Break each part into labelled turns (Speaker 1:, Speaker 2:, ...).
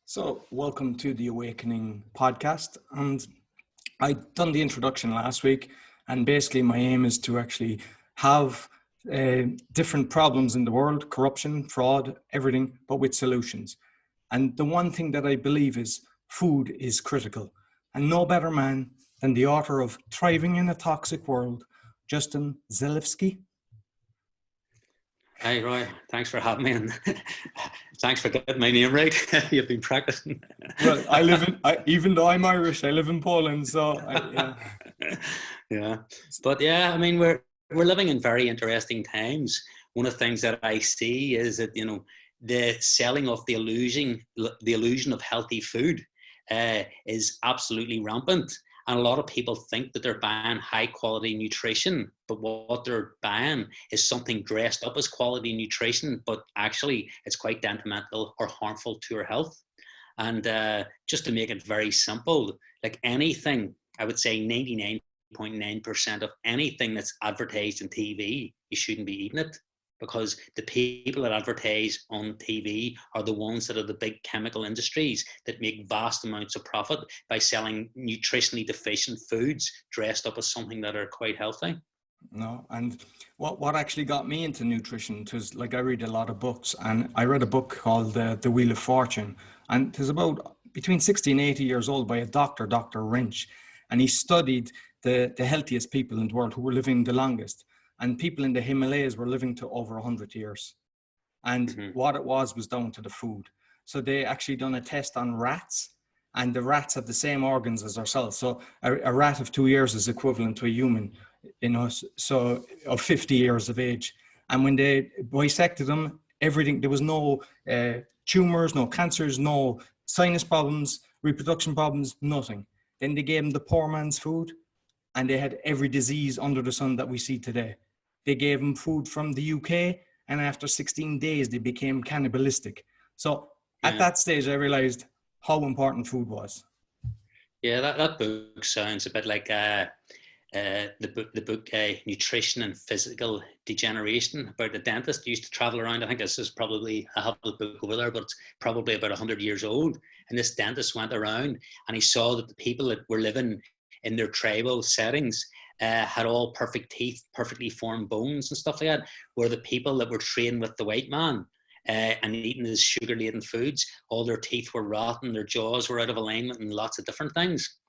Speaker 1: So, welcome to the Awakening podcast. And I done the introduction last week, and basically my aim is to actually have different problems in the world, corruption, fraud, everything, but with solutions. And the one thing that I believe is food is critical. And no better man than the author of Thriving in a Toxic World, Justin Zalewski.
Speaker 2: Hi, Roy. Thanks for having me, and thanks for getting my name right. You've been practicing.
Speaker 1: Well, even though I'm Irish, I live in Poland, so yeah.
Speaker 2: Yeah, but yeah, I mean, we're living in very interesting times. One of the things that I see is that the selling of the illusion of healthy food is absolutely rampant. And a lot of people think that they're buying high quality nutrition, but what they're buying is something dressed up as quality nutrition, but actually it's quite detrimental or harmful to our health. And just to make it very simple, like anything, I would say 99.9% of anything that's advertised on TV, you shouldn't be eating it, because the people that advertise on TV are the ones that are the big chemical industries that make vast amounts of profit by selling nutritionally deficient foods dressed up as something that are quite healthy.
Speaker 1: No, and what actually got me into nutrition was, like, I read a lot of books, and I read a book called The Wheel of Fortune, and it was about between 60 and 80 years old, by a doctor, Dr. Wrench, and he studied the healthiest people in the world who were living the longest, and people in the Himalayas were living to over 100 years. And what it was down to the food. So they actually done a test on rats, and the rats have the same organs as ourselves. So a rat of 2 years is equivalent to a human, so of 50 years of age. And when they bisected them, everything, there was no tumors, no cancers, no sinus problems, reproduction problems, nothing. Then they gave them the poor man's food, and they had every disease under the sun that we see today. They gave them food from the UK, and after 16 days, they became cannibalistic. So at that stage, I realized how important food was.
Speaker 2: Yeah, that book sounds a bit like the book Nutrition and Physical Degeneration, about the dentist who used to travel around. I think this is probably, I have the book over there, but it's probably about 100 years old. And this dentist went around and he saw that the people that were living in their tribal settings had all perfect teeth, perfectly formed bones and stuff like that, where the people that were trained with the white man and eating his sugar-laden foods, all their teeth were rotten, their jaws were out of alignment, and lots of different things.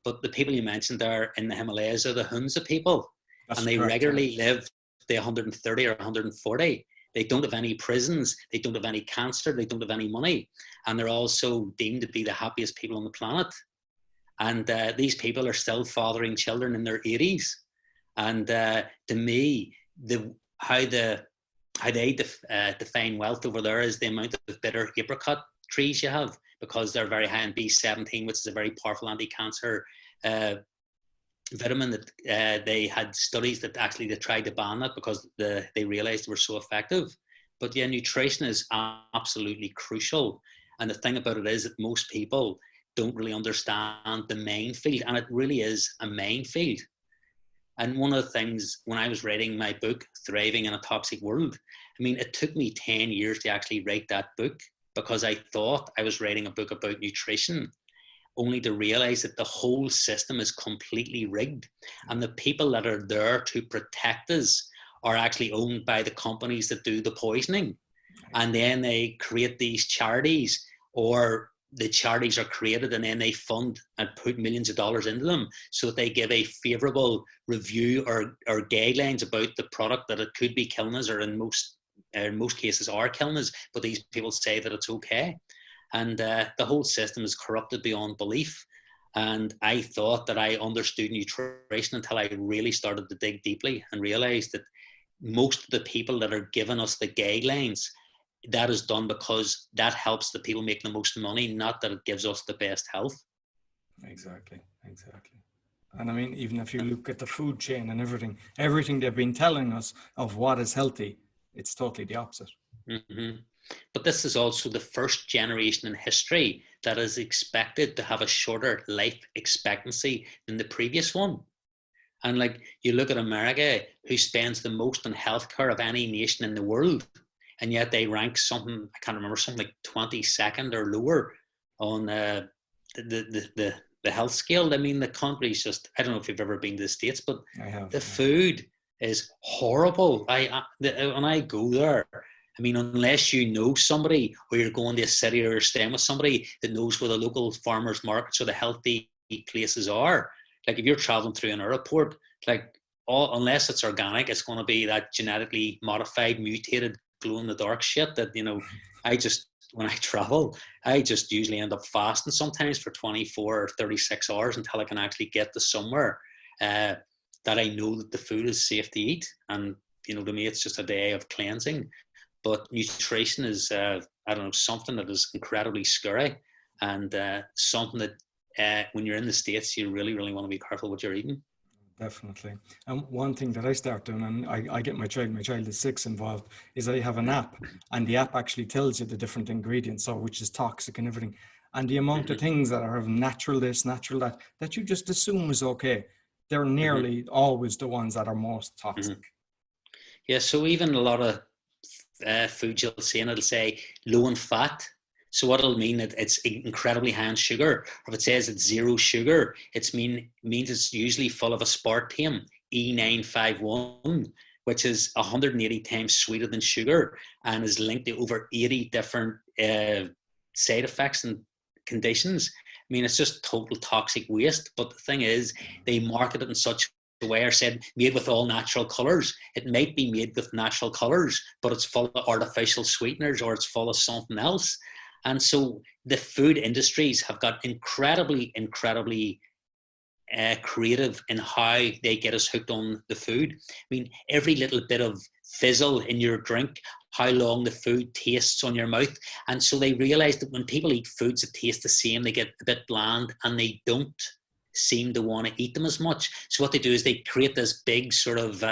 Speaker 2: But the people you mentioned there in the Himalayas are the Hunza people. That's and they correct, regularly live to 130 or 140. They don't have any prisons, they don't have any cancer, they don't have any money, and they're also deemed to be the happiest people on the planet. And these people are still fathering children in their 80s. And to me, how they define wealth over there is the amount of bitter apricot trees you have, because they're very high in B17, which is a very powerful anti-cancer vitamin that they had studies that actually they tried to ban that because they realized they were so effective. But yeah, nutrition is absolutely crucial. And the thing about it is that most people don't really understand the minefield, and it really is a minefield. And one of the things when I was writing my book, Thriving in a Toxic World, I mean, it took me 10 years to actually write that book, because I thought I was writing a book about nutrition, only to realize that the whole system is completely rigged. And the people that are there to protect us are actually owned by the companies that do the poisoning. And then they create these charities, or the charities are created and then they fund and put millions of dollars into them so that they give a favorable review or guidelines about the product that it could be killing us, or in most cases are killing us, but these people say that it's okay. And the whole system is corrupted beyond belief. And I thought that I understood nutrition until I really started to dig deeply and realized that most of the people that are giving us the guidelines, that is done because that helps the people make the most money, not that it gives us the best health.
Speaker 1: Exactly. And I mean, even if you look at the food chain and everything they've been telling us of what is healthy, it's totally the opposite.
Speaker 2: Mm-hmm. But this is also the first generation in history that is expected to have a shorter life expectancy than the previous one. And like, you look at America, who spends the most on healthcare of any nation in the world, and yet they rank something, I can't remember, something like 22nd or lower on the health scale. I mean, the country's just, I don't know if you've ever been to the States, but
Speaker 1: I have.
Speaker 2: the food is horrible. When I go there, I mean, unless you know somebody, or you're going to a city, or you're staying with somebody that knows where the local farmers markets or the healthy places are. Like if you're traveling through an airport, like unless it's organic, it's going to be that genetically modified, mutated, glow in the dark shit that, you know, when I travel, I just usually end up fasting sometimes for 24 or 36 hours until I can actually get to somewhere that I know that the food is safe to eat. And, you know, to me, it's just a day of cleansing. But nutrition is, I don't know, something that is incredibly scary, and something that when you're in the States, you really, really want to be careful what you're eating.
Speaker 1: Definitely. And one thing that I start doing, and I get my child is 6 involved, is I have an app, and the app actually tells you the different ingredients, so which is toxic and everything. And the amount of things that are of natural this, natural that you just assume is okay, they're nearly always the ones that are most toxic.
Speaker 2: Yeah, so even a lot of foods you'll see, and it'll say low in fat. So what it'll mean that it's incredibly high in sugar. Or if it says it's 0 sugar, it means it's usually full of aspartame, E951, which is 180 times sweeter than sugar, and is linked to over 80 different side effects and conditions. I mean, it's just total toxic waste. But the thing is, they market it in such a way, or said made with all natural colors. It might be made with natural colors, but it's full of artificial sweeteners, or it's full of something else. And so the food industries have got incredibly creative in how they get us hooked on the food. I mean, every little bit of fizzle in your drink, how long the food tastes on your mouth. And so they realize that when people eat foods that taste the same, they get a bit bland, and they don't seem to want to eat them as much. So what they do is they create this big sort of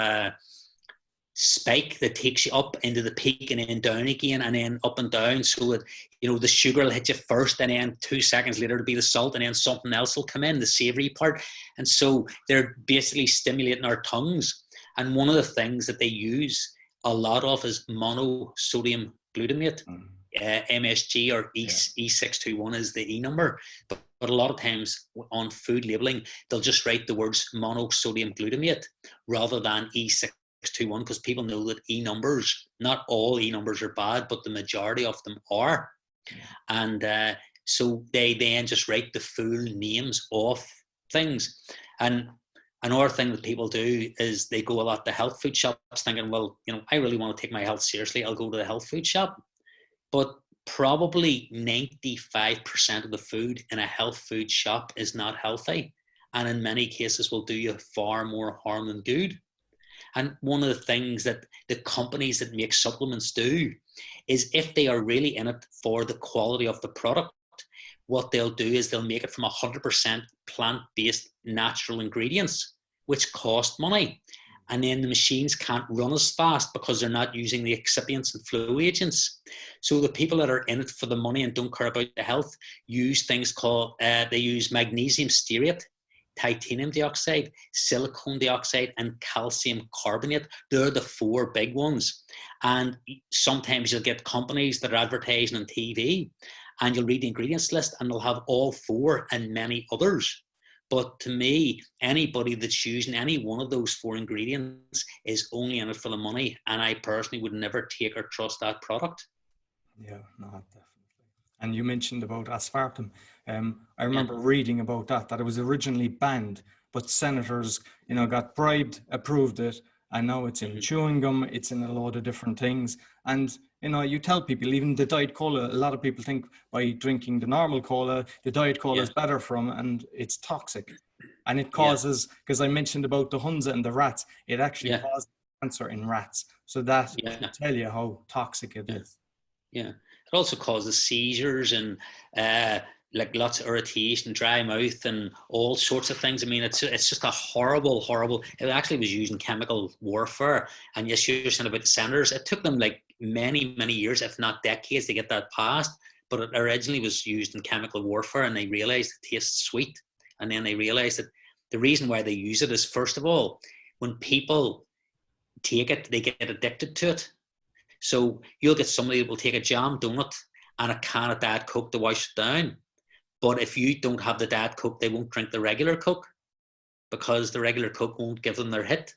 Speaker 2: spike that takes you up into the peak and then down again, and then up and down, so that, you know, the sugar will hit you first, and then 2 seconds later it'll be the salt, and then something else will come in, the savory part. And so they're basically stimulating our tongues. And one of the things that they use a lot of is monosodium glutamate. MSG, or E621 is the E number. But a lot of times on food labeling, they'll just write the words monosodium glutamate rather than E621, because people know that E numbers, not all E numbers are bad, but the majority of them are. And so they then just write the full names of things. And another thing that people do is they go a lot to health food shops thinking, well, you know, I really want to take my health seriously, I'll go to the health food shop. But probably 95% of the food in a health food shop is not healthy, and in many cases will do you far more harm than good. And one of the things that the companies that make supplements do is, if they are really in it for the quality of the product, what they'll do is they'll make it from 100% plant-based natural ingredients, which cost money. And then the machines can't run as fast because they're not using the excipients and flow agents. So the people that are in it for the money and don't care about the health use things called, they use magnesium stearate, titanium dioxide, silicon dioxide, and calcium carbonate. They're the 4 big ones. And sometimes you'll get companies that are advertising on TV, and you'll read the ingredients list, and they'll have all 4 and many others. But to me, anybody that's using any one of those 4 ingredients is only in it for the money. And I personally would never take or trust that product.
Speaker 1: Yeah, no, definitely. And you mentioned about aspartame. I remember reading about that it was originally banned, but senators, you know, got bribed, approved it, and now it's in chewing gum, it's in a load of different things. And, you know, you tell people, even the Diet Cola, a lot of people think by drinking the normal cola, the Diet Cola is better for them, and it's toxic. And it causes, because I mentioned about the Hunza and the rats, it actually causes cancer in rats. So that should tell you how toxic it is.
Speaker 2: Yeah. It also causes seizures and like lots of irritation, dry mouth, and all sorts of things. I mean, it's just a horrible. It actually was used in chemical warfare. And yes, you're saying about the senators. It took them like many years, if not decades, to get that passed. But it originally was used in chemical warfare, and they realized it tastes sweet. And then they realized that the reason why they use it is, first of all, when people take it, they get addicted to it. So you'll get somebody that will take a jam donut and a can of Diet Coke to wash it down. But if you don't have the Diet Coke, they won't drink the regular Coke because the regular Coke won't give them their hit.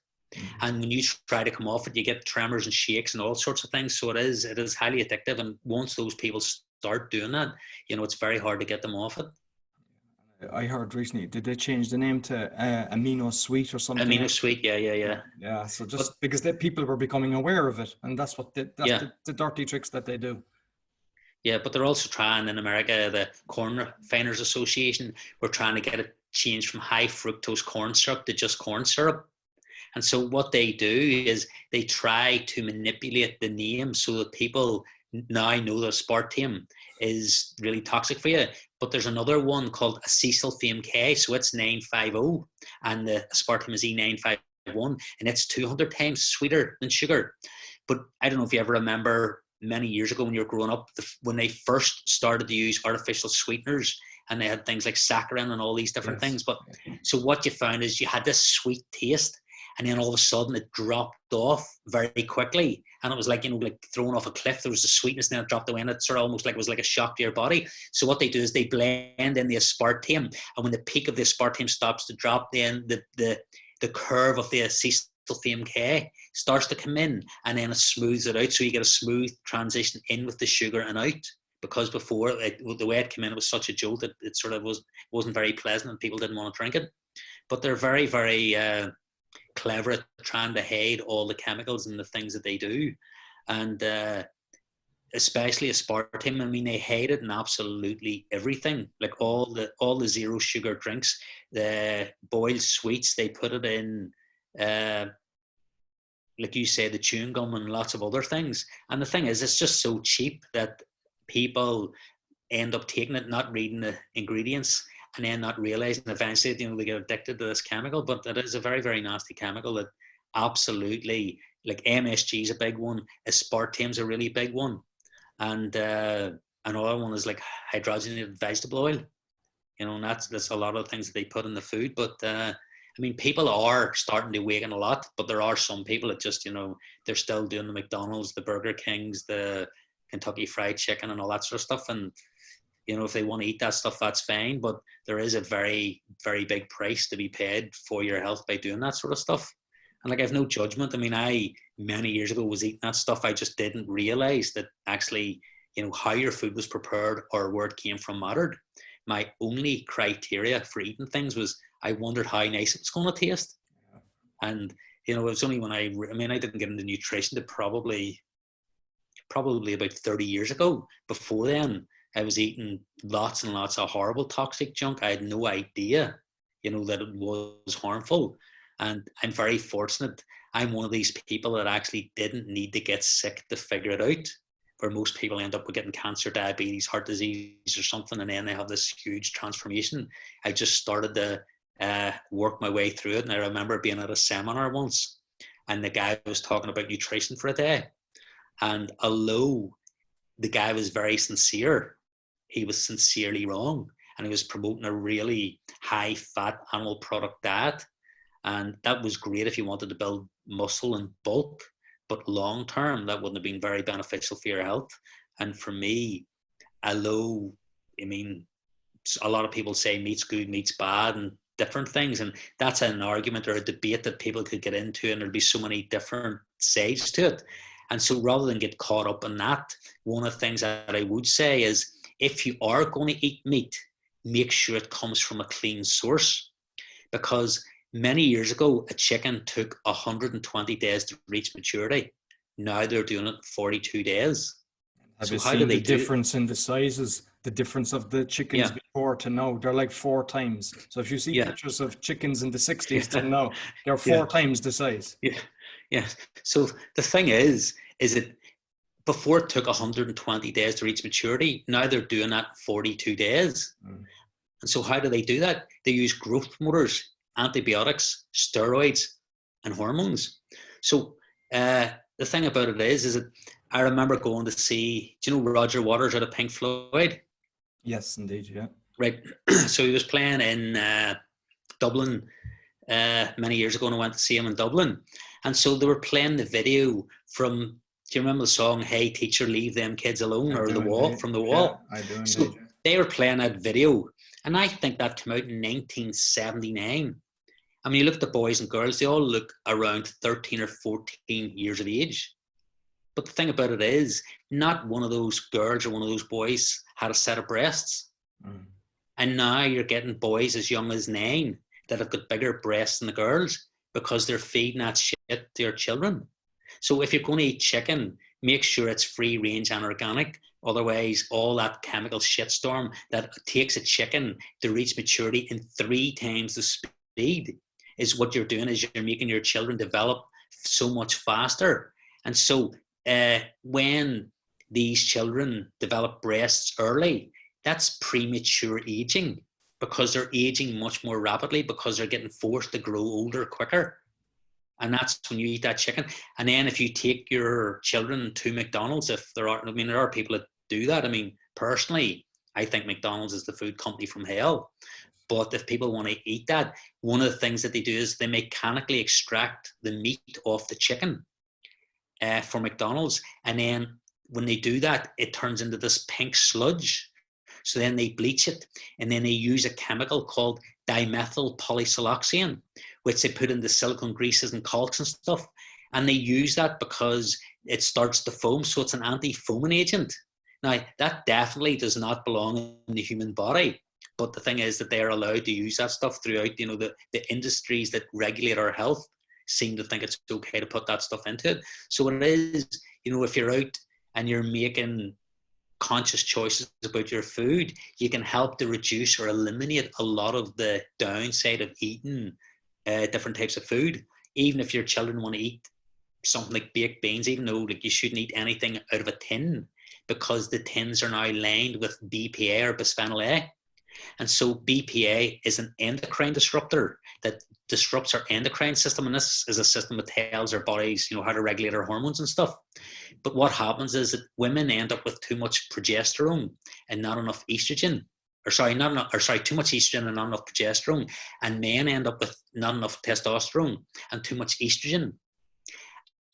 Speaker 2: And when you try to come off it, you get tremors and shakes and all sorts of things. So it is highly addictive. And once those people start doing that, it's very hard to get them off it.
Speaker 1: I heard recently, did they change the name to Amino Sweet or something?
Speaker 2: Amino Sweet, yeah.
Speaker 1: Yeah, so just because people were becoming aware of it, and that's the dirty tricks that they do.
Speaker 2: Yeah, but they're also trying in America, the Corn Refiners Association, we're trying to get it changed from high fructose corn syrup to just corn syrup. And so what they do is they try to manipulate the name so that people now know that aspartame is really toxic for you. But there's another one called acesulfame K, so it's 950, and the aspartame is E951, and it's 200 times sweeter than sugar. But I don't know if you ever remember many years ago when you were growing up, when they first started to use artificial sweeteners, and they had things like saccharin and all these different things. But so what you found is you had this sweet taste, and then all of a sudden it dropped off very quickly. And it was like, like thrown off a cliff. There was the sweetness, and then it dropped away, and it sort of almost like it was like a shock to your body. So what they do is they blend in the aspartame, and when the peak of the aspartame stops to drop, then the curve of the acesulfame K starts to come in, and then it smooths it out. So you get a smooth transition in with the sugar and out. Because before, the way it came in, it was such a jolt that it sort of wasn't very pleasant, and people didn't want to drink it. But they're very, very clever at trying to hide all the chemicals and the things that they do. And especially aspartame, I mean, they hide it in absolutely everything. Like all the zero sugar drinks, the boiled sweets, they put it in, like you say, the chewing gum and lots of other things. And the thing is, it's just so cheap that people end up taking it, not reading the ingredients, and then not realizing eventually, they get addicted to this chemical. But it is a very, very nasty chemical that absolutely, like MSG is a big one, aspartame's a really big one, and another one is like hydrogenated vegetable oil. And that's a lot of things that they put in the food. But I mean, people are starting to awaken a lot, but there are some people that just, they're still doing the McDonald's, the Burger Kings, the Kentucky Fried Chicken and all that sort of stuff. And, if they want to eat that stuff, that's fine. But there is a very, very big price to be paid for your health by doing that sort of stuff. And like, I have no judgment. I mean, many years ago was eating that stuff. I just didn't realize that actually, how your food was prepared or where it came from mattered. My only criteria for eating things was I wondered how nice it was going to taste. And, it was only when I didn't get into nutrition to probably about 30 years ago. Before then, I was eating lots and lots of horrible toxic junk. I had no idea, that it was harmful. And I'm very fortunate. I'm one of these people that actually didn't need to get sick to figure it out, where most people end up with getting cancer, diabetes, heart disease or something, and then they have this huge transformation. I just started to work my way through it. And I remember being at a seminar once, and the guy was talking about nutrition for a day. And although the guy was very sincere, he was sincerely wrong. And he was promoting a really high-fat animal product diet. And that was great if you wanted to build muscle and bulk. But long-term, that wouldn't have been very beneficial for your health. And for me, although, a lot of people say meat's good, meat's bad, and different things. And that's an argument or a debate that people could get into, and there'll be so many different sides to it. And so rather than get caught up in that, one of the things that I would say is, if you are going to eat meat, make sure it comes from a clean source. Because many years ago, a chicken took 120 days to reach maturity. Now they're doing it in 42 days.
Speaker 1: Have you seen the difference in the sizes? The difference of the chickens before to now, they're like 4 times. So if you see pictures of chickens in the 60s to now, they're 4 times the size.
Speaker 2: Yeah. So the thing is it before it took 120 days to reach maturity, now they're doing that in 42 days. And so how do they do that? They use growth promoters, antibiotics, steroids, and hormones. So the thing about it is that I remember going to see, do you know Roger Waters out of Pink Floyd?
Speaker 1: Yes, indeed, yeah.
Speaker 2: Right. So he was playing in Dublin many years ago, and I went to see him in Dublin. And so they were playing the video from, do you remember the song, Hey Teacher, Leave Them Kids Alone, or The Wall, from The Wall?
Speaker 1: Yeah, I do indeed.
Speaker 2: So they were playing that video, and I think that came out in 1979. I mean, you look at the boys and girls, they all look around 13 or 14 years of age. But the thing about it is, not one of those girls or one of those boys had a set of breasts. Mm. And now you're getting boys as young as 9 that have got bigger breasts than the girls because they're feeding that shit to their children. So if you're going to eat chicken, make sure it's free range and organic. Otherwise, all that chemical shitstorm that takes a chicken to reach maturity in 3 times the speed is what you're doing, is you're making your children develop so much faster. And so when these children develop breasts early, that's premature aging, because they're aging much more rapidly because they're getting forced to grow older quicker. And that's when you eat that chicken. And then if you take your children to McDonald's, if there are, I mean, there are people that do that. I mean, personally, I think McDonald's is the food company from hell. But if people want to eat that, one of the things that they do is they mechanically extract the meat off the chicken for McDonald's. And then when they do that, it turns into this pink sludge. So then they bleach it, and then they use a chemical called dimethyl polysiloxane, which they put in the silicone greases and caulks and stuff. And they use that because it starts to foam. So it's an anti-foaming agent. Now, that definitely does not belong in the human body. But the thing is that they are allowed to use that stuff throughout, you know, the industries that regulate our health seem to think it's okay to put that stuff into it. So it is, you know, if you're out and you're making conscious choices about your food, you can help to reduce or eliminate a lot of the downside of eating different types of food. Even if your children want to eat something like baked beans, even though like you shouldn't eat anything out of a tin, because the tins are now lined with BPA or bisphenol A. And so BPA is an endocrine disruptor that disrupts our endocrine system. And this is a system that tells our bodies, you know, how to regulate our hormones and stuff. But what happens is that women end up with too much progesterone and not enough estrogen. Too much estrogen and not enough progesterone. And men end up with not enough testosterone and too much estrogen.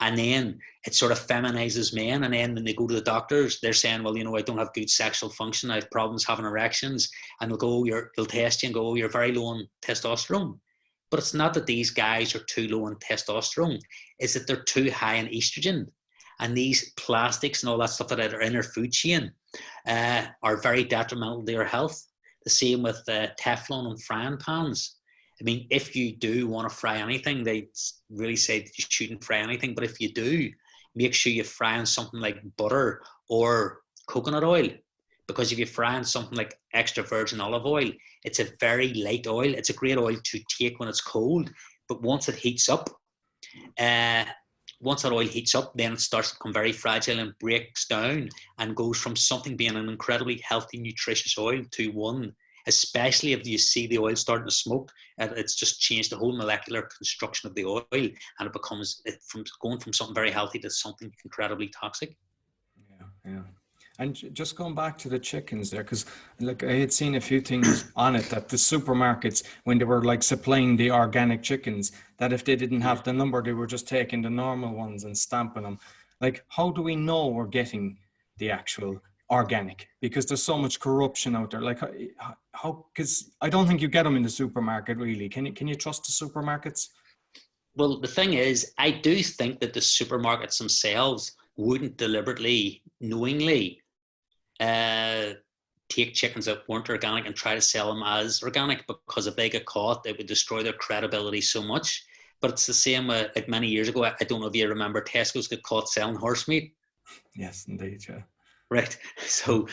Speaker 2: And then it sort of feminizes men. And then when they go to the doctors, they're saying, well, you know, I don't have good sexual function. I have problems having erections. And they'll test you and go, oh, you're very low on testosterone. But it's not that these guys are too low on testosterone. It's that they're too high in estrogen. And these plastics and all that stuff that are in our food chain are very detrimental to your health. The same with Teflon and frying pans. I mean, if you do want to fry anything, they really say that you shouldn't fry anything. But if you do, make sure you fry on something like butter or coconut oil. Because if you fry on something like extra virgin olive oil, it's a very light oil. It's a great oil to take when it's cold. But once it heats up, once that oil heats up, then it starts to become very fragile and breaks down and goes from something being an incredibly healthy, nutritious oil to one, especially if you see the oil starting to smoke, it's just changed the whole molecular construction of the oil, and it becomes from going from something very healthy to something incredibly toxic.
Speaker 1: Yeah. And just going back to the chickens there, because like I had seen a few things on it that the supermarkets, when they were like supplying the organic chickens, that if they didn't have the number, they were just taking the normal ones and stamping them. Like, how do we know we're getting the actual organic? Because there's so much corruption out there. Like, how? Because I don't think you get them in the supermarket, really. Can you trust the supermarkets?
Speaker 2: Well, the thing is, I do think that the supermarkets themselves wouldn't deliberately, knowingly take chickens that weren't organic and try to sell them as organic, because if they get caught, it would destroy their credibility so much. But it's the same like many years ago. I don't know if you remember, Tesco's got caught selling horse meat.
Speaker 1: Yes, indeed, yeah.
Speaker 2: Right. So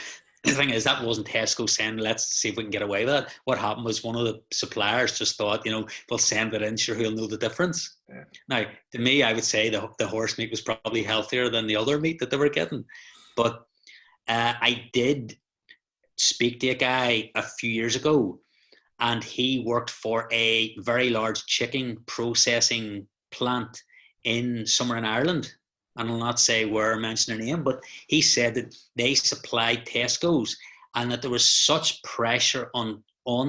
Speaker 2: the thing is, that wasn't Tesco saying, let's see if we can get away with it. What happened was one of the suppliers just thought, you know, we'll send it in, sure, who'll know the difference. Yeah. Now, to me, I would say the horse meat was probably healthier than the other meat that they were getting. But I did speak to a guy a few years ago, and he worked for a very large chicken processing plant somewhere in Ireland. And I'll not say where, mention their name, but he said that they supplied Tesco's, and that there was such pressure on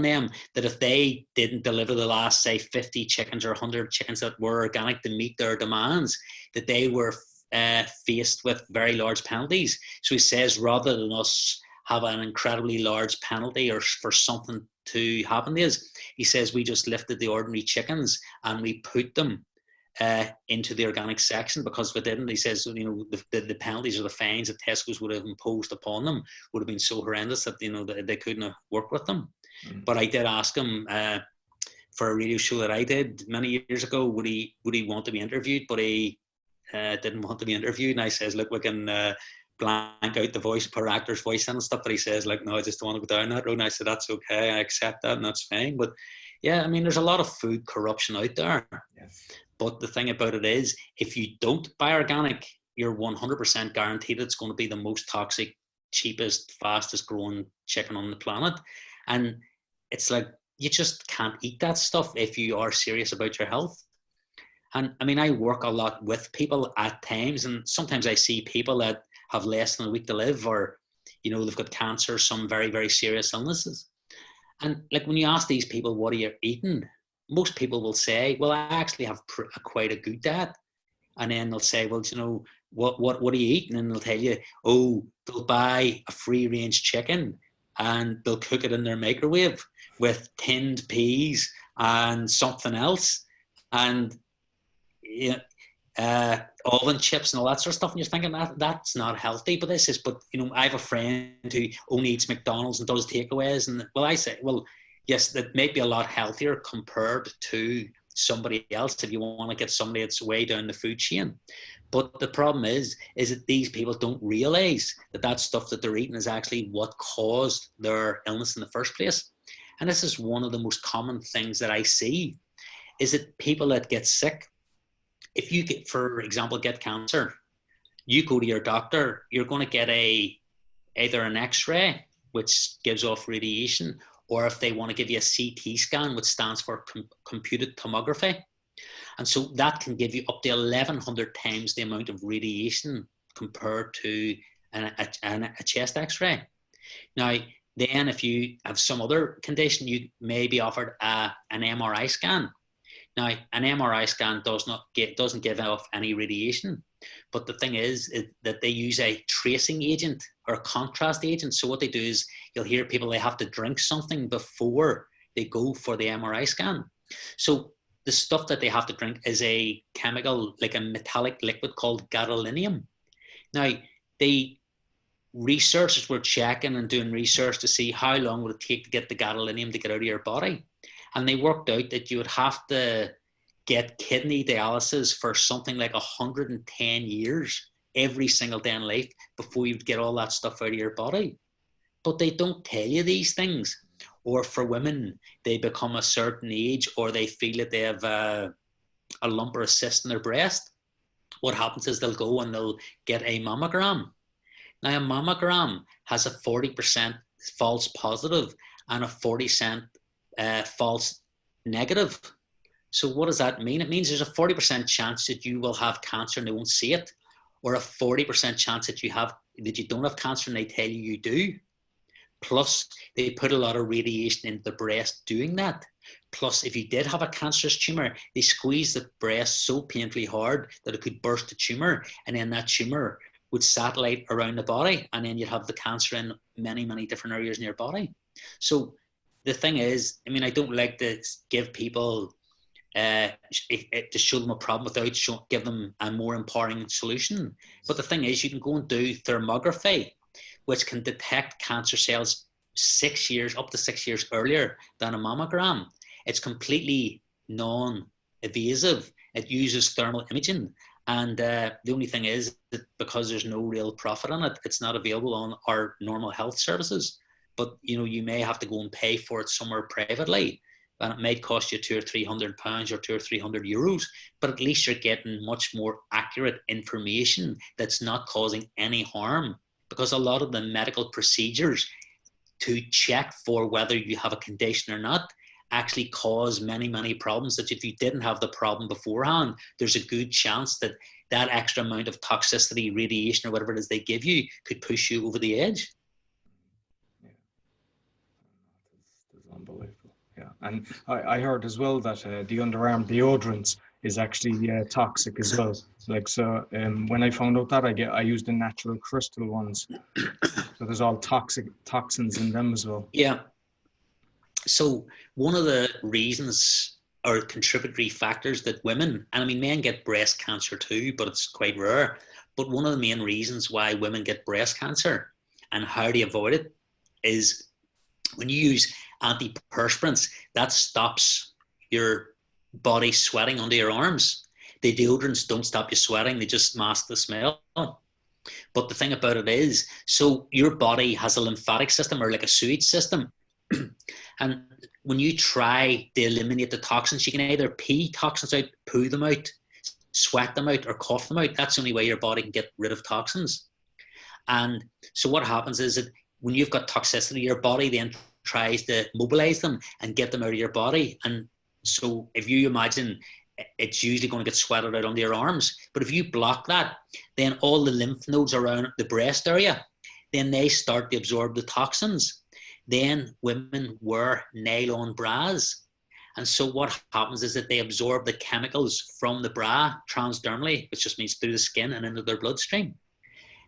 Speaker 2: them that if they didn't deliver the last, say, 50 chickens or 100 chickens that were organic to meet their demands, that they were faced with very large penalties. So he says, rather than us have an incredibly large penalty or for something to happen to us. He says we just lifted the ordinary chickens and we put them into the organic section, because if it didn't, he says, you know, the penalties or the fines that Tesco's would have imposed upon them would have been so horrendous that, you know, they couldn't have worked with them. But I did ask him for a radio show that I did many years ago, would he want to be interviewed? But he didn't want to be interviewed. And I says, look, we can blank out the voice, per actor's voice and stuff. But he says, like, no, I just don't want to go down that road. And I said, that's okay, I accept that, and that's fine. But yeah, I mean, there's a lot of food corruption out there.
Speaker 1: Yes.
Speaker 2: But the thing about it is, if you don't buy organic, you're 100% guaranteed it's going to be the most toxic, cheapest, fastest growing chicken on the planet. And it's like, you just can't eat that stuff if you are serious about your health. And I mean, I work a lot with people at times, and sometimes I see people that have less than a week to live, or, you know, they've got cancer, some very, very serious illnesses. And like, when you ask these people, what are you eating? Most people will say, well, I actually have quite a good diet. And then they'll say, well, you know, what are you eating? And they'll tell you, oh, they'll buy a free range chicken and they'll cook it in their microwave with tinned peas and something else, and oven chips and all that sort of stuff. And you're thinking that's not healthy. But this is, but you know, I have a friend who only eats McDonald's and does takeaways. And well, I say, well, yes, that may be a lot healthier compared to somebody else if you want to get somebody that's way down the food chain. But the problem is that these people don't realize that stuff that they're eating is actually what caused their illness in the first place. And this is one of the most common things that I see, is that people that get sick, if you get, for example, get cancer, you go to your doctor, you're going to get either an X-ray, which gives off radiation, or if they want to give you a CT scan, which stands for computed tomography. And so that can give you up to 1,100 times the amount of radiation compared to a chest X-ray. Now, then if you have some other condition, you may be offered an MRI scan. Now, an MRI scan doesn't give off any radiation, but the thing is that they use a tracing agent or a contrast agent. So what they do is, you'll hear people, they have to drink something before they go for the MRI scan. So the stuff that they have to drink is a chemical, like a metallic liquid called gadolinium. Now, researchers were checking and doing research to see how long would it take to get the gadolinium to get out of your body. And they worked out that you would have to get kidney dialysis for something like 110 years every single day in life before you'd get all that stuff out of your body. But they don't tell you these things. Or for women, they become a certain age, or they feel that they have a lump or a cyst in their breast. What happens is they'll go and they'll get a mammogram. Now, a mammogram has a 40% false positive and a 40% false negative. So what does that mean? It means there's a 40% chance that you will have cancer and they won't see it, or a 40% chance that you don't have cancer and they tell you you do. Plus, they put a lot of radiation into the breast doing that. Plus, if you did have a cancerous tumor, they squeeze the breast so painfully hard that it could burst the tumor, and then that tumor would satellite around the body, and then you'd have the cancer in many, many different areas in your body. So the thing is, I mean, I don't like to give people to show them a problem without give them a more empowering solution. But the thing is, you can go and do thermography, which can detect cancer cells up to 6 years earlier than a mammogram. It's completely non-invasive. It uses thermal imaging. And the only thing is that because there's no real profit on it, it's not available on our normal health services. But you may have to go and pay for it somewhere privately, and it might cost you £200 or £300 or €200 or €300. But at least you're getting much more accurate information that's not causing any harm. Because a lot of the medical procedures to check for whether you have a condition or not actually cause many, many problems that if you didn't have the problem beforehand, there's a good chance that extra amount of toxicity, radiation, or whatever it is they give you could push you over the edge.
Speaker 1: Yeah, that's unbelievable. Yeah, and I heard as well that the underarm deodorants is actually toxic as well. Like, so when I found out that, I used the natural crystal ones. So there's all toxins in them as well.
Speaker 2: Yeah. So one of the reasons or contributory factors that women, and I mean men get breast cancer too, but it's quite rare. But one of the main reasons why women get breast cancer and how to avoid it is when you use antiperspirants, that stops your body sweating under your arms. The deodorants don't stop you sweating, they just mask the smell. But the thing about it is, so your body has a lymphatic system or like a sewage system. And when you try to eliminate the toxins, you can either pee toxins out, poo them out, sweat them out, or cough them out. That's the only way your body can get rid of toxins. And so what happens is that when you've got toxicity, your body then tries to mobilize them and get them out of your body. And so if you imagine, it's usually going to get sweated out under your arms. But if you block that, then all the lymph nodes around the breast area, then they start to absorb the toxins. Then women wear nylon bras. And so what happens is that they absorb the chemicals from the bra transdermally, which just means through the skin and into their bloodstream.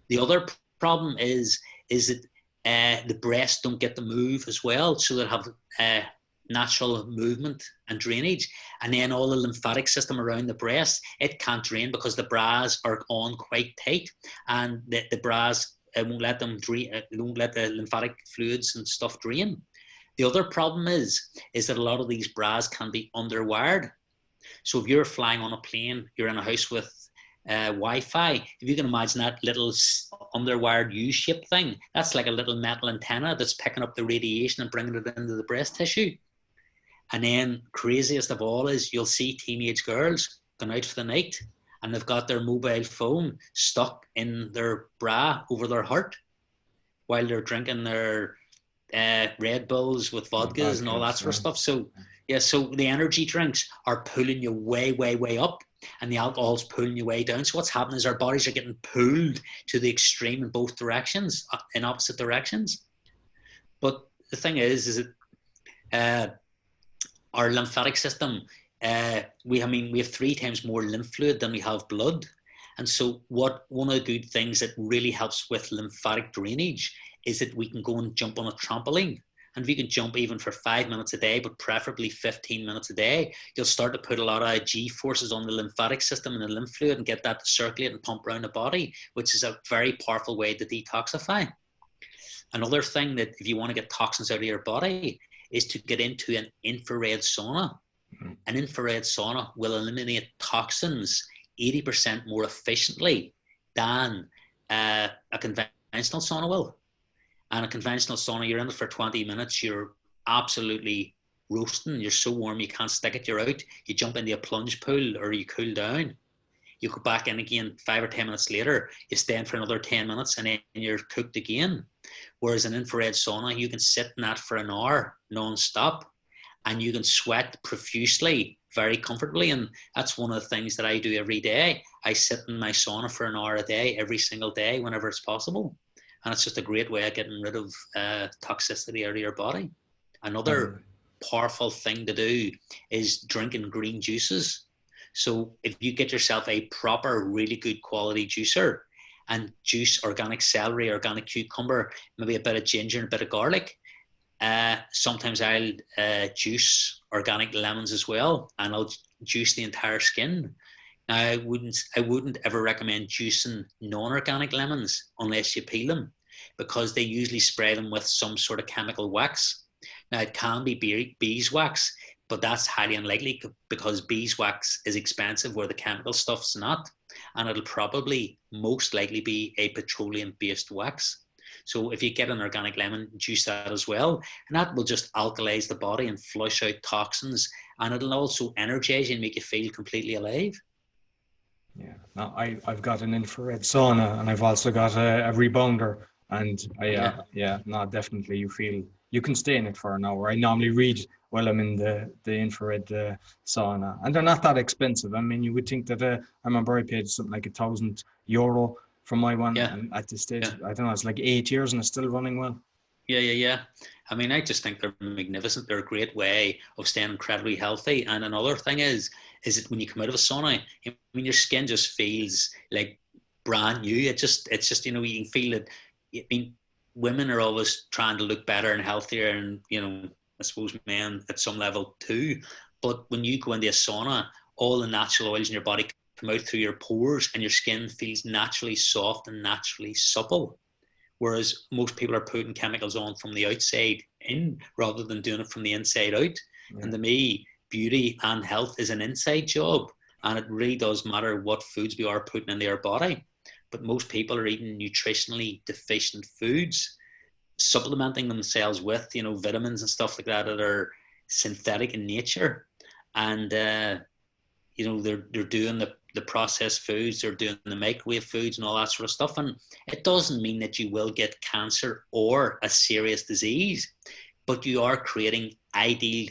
Speaker 2: The other problem is that the breasts don't get to move as well, so they have natural movement and drainage. And then all the lymphatic system around the breast, it can't drain because the bras are on quite tight, and the bras won't let them drain, won't let the lymphatic fluids and stuff drain. The other problem is that a lot of these bras can be underwired. So if you're flying on a plane, you're in a house with Wi-Fi, if you can imagine that little underwired U-shaped thing, that's like a little metal antenna that's picking up the radiation and bringing it into the breast tissue. And then craziest of all is you'll see teenage girls going out for the night and they've got their mobile phone stuck in their bra over their heart while they're drinking their Red Bulls with vodkas and all that sort of stuff. So yeah, so the energy drinks are pulling you way, way, way up, and the alcohol's pulling you way down. So what's happening is our bodies are getting pulled to the extreme in both directions, in opposite directions. But the thing is that our lymphatic system, we have 3 times more lymph fluid than we have blood. And so one of the good things that really helps with lymphatic drainage is that we can go and jump on a trampoline. And if you can jump even for 5 minutes a day, but preferably 15 minutes a day, you'll start to put a lot of G forces on the lymphatic system and the lymph fluid and get that to circulate and pump around the body, which is a very powerful way to detoxify. Another thing that if you want to get toxins out of your body is to get into an infrared sauna. Mm-hmm. An infrared sauna will eliminate toxins 80% more efficiently than a conventional sauna will. And a conventional sauna, you're in it for 20 minutes, you're absolutely roasting, you're so warm you can't stick it, you're out. You jump into a plunge pool or you cool down. You go back in again 5 or 10 minutes later, you stay in for another 10 minutes and then you're cooked again. Whereas an infrared sauna, you can sit in that for an hour non-stop and you can sweat profusely, very comfortably. And that's one of the things that I do every day. I sit in my sauna for an hour a day, every single day, whenever it's possible. And it's just a great way of getting rid of toxicity out of your body. Another powerful thing to do is drinking green juices. So if you get yourself a proper, really good quality juicer and juice organic celery, organic cucumber, maybe a bit of ginger and a bit of garlic, sometimes I'll juice organic lemons as well, and I'll juice the entire skin. Now, I wouldn't ever recommend juicing non-organic lemons unless you peel them, because they usually spray them with some sort of chemical wax. Now, it can be beeswax, but that's highly unlikely because beeswax is expensive where the chemical stuff's not, and it'll probably most likely be a petroleum-based wax. So if you get an organic lemon, juice that as well, and that will just alkalize the body and flush out toxins, and it'll also energize you and make you feel completely alive.
Speaker 1: Yeah, now I've got an infrared sauna and I've also got a rebounder, and definitely you can stay in it for an hour. I normally read while I'm in the infrared sauna, and they're not that expensive. I mean, you would think that I remember I paid something like €1,000 for my one, and at this stage, I don't know, it's like 8 years and it's still running well.
Speaker 2: Yeah. I mean, I just think they're magnificent. They're a great way of staying incredibly healthy. And another thing is is it when you come out of a sauna, I mean, your skin just feels like brand new. It's just, you know, you can feel it. I mean, women are always trying to look better and healthier, and, you know, I suppose men at some level too. But when you go into a sauna, all the natural oils in your body come out through your pores, and your skin feels naturally soft and naturally supple. Whereas most people are putting chemicals on from the outside in rather than doing it from the inside out.
Speaker 1: Yeah.
Speaker 2: And to me, beauty and health is an inside job. And it really does matter what foods we are putting in their body. But most people are eating nutritionally deficient foods, supplementing themselves with, you know, vitamins and stuff like that that are synthetic in nature. And, you know, they're doing the processed foods, they're doing the microwave foods and all that sort of stuff. And it doesn't mean that you will get cancer or a serious disease, but you are creating ideal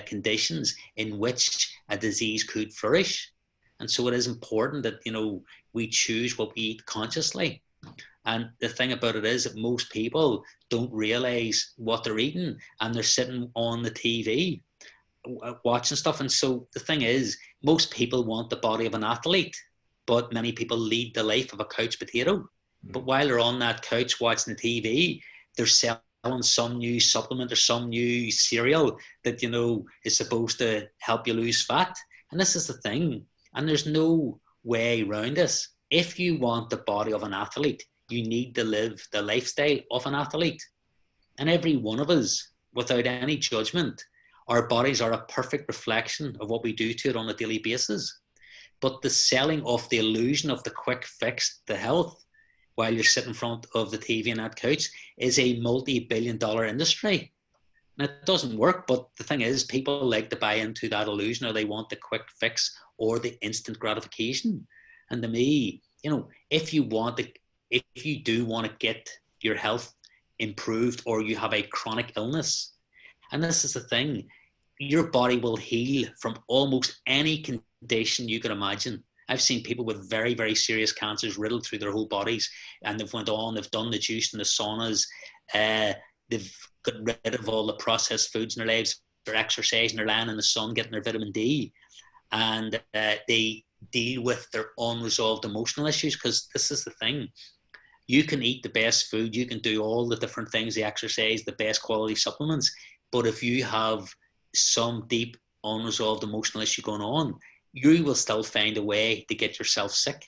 Speaker 2: conditions in which a disease could flourish. And so it is important that, you know, we choose what we eat consciously. And the thing about it is that most people don't realize what they're eating, and they're sitting on the TV watching stuff. And so the thing is, most people want the body of an athlete, but many people lead the life of a couch potato. But while they're on that couch watching the TV, they're selling some new supplement or some new cereal that, you know, is supposed to help you lose fat. And this is the thing. And there's no way around this. If you want the body of an athlete, you need to live the lifestyle of an athlete. And every one of us, without any judgment, our bodies are a perfect reflection of what we do to it on a daily basis. But the selling of the illusion of the quick fix to health while you're sitting in front of the TV and that couch is a multi-billion-dollar industry. And it doesn't work, but the thing is, people like to buy into that illusion, or they want the quick fix or the instant gratification. And to me, you know, if you do want to get your health improved, or you have a chronic illness, and this is the thing, your body will heal from almost any condition you can imagine. I've seen people with very, very serious cancers riddled through their whole bodies, and they've went on, they've done the juice and the saunas, they've got rid of all the processed foods in their lives, they're exercising, they're lying in the sun, getting their vitamin D, and they deal with their unresolved emotional issues. Because this is the thing, you can eat the best food, you can do all the different things, the exercise, the best quality supplements, but if you have some deep unresolved emotional issue going on, you will still find a way to get yourself sick.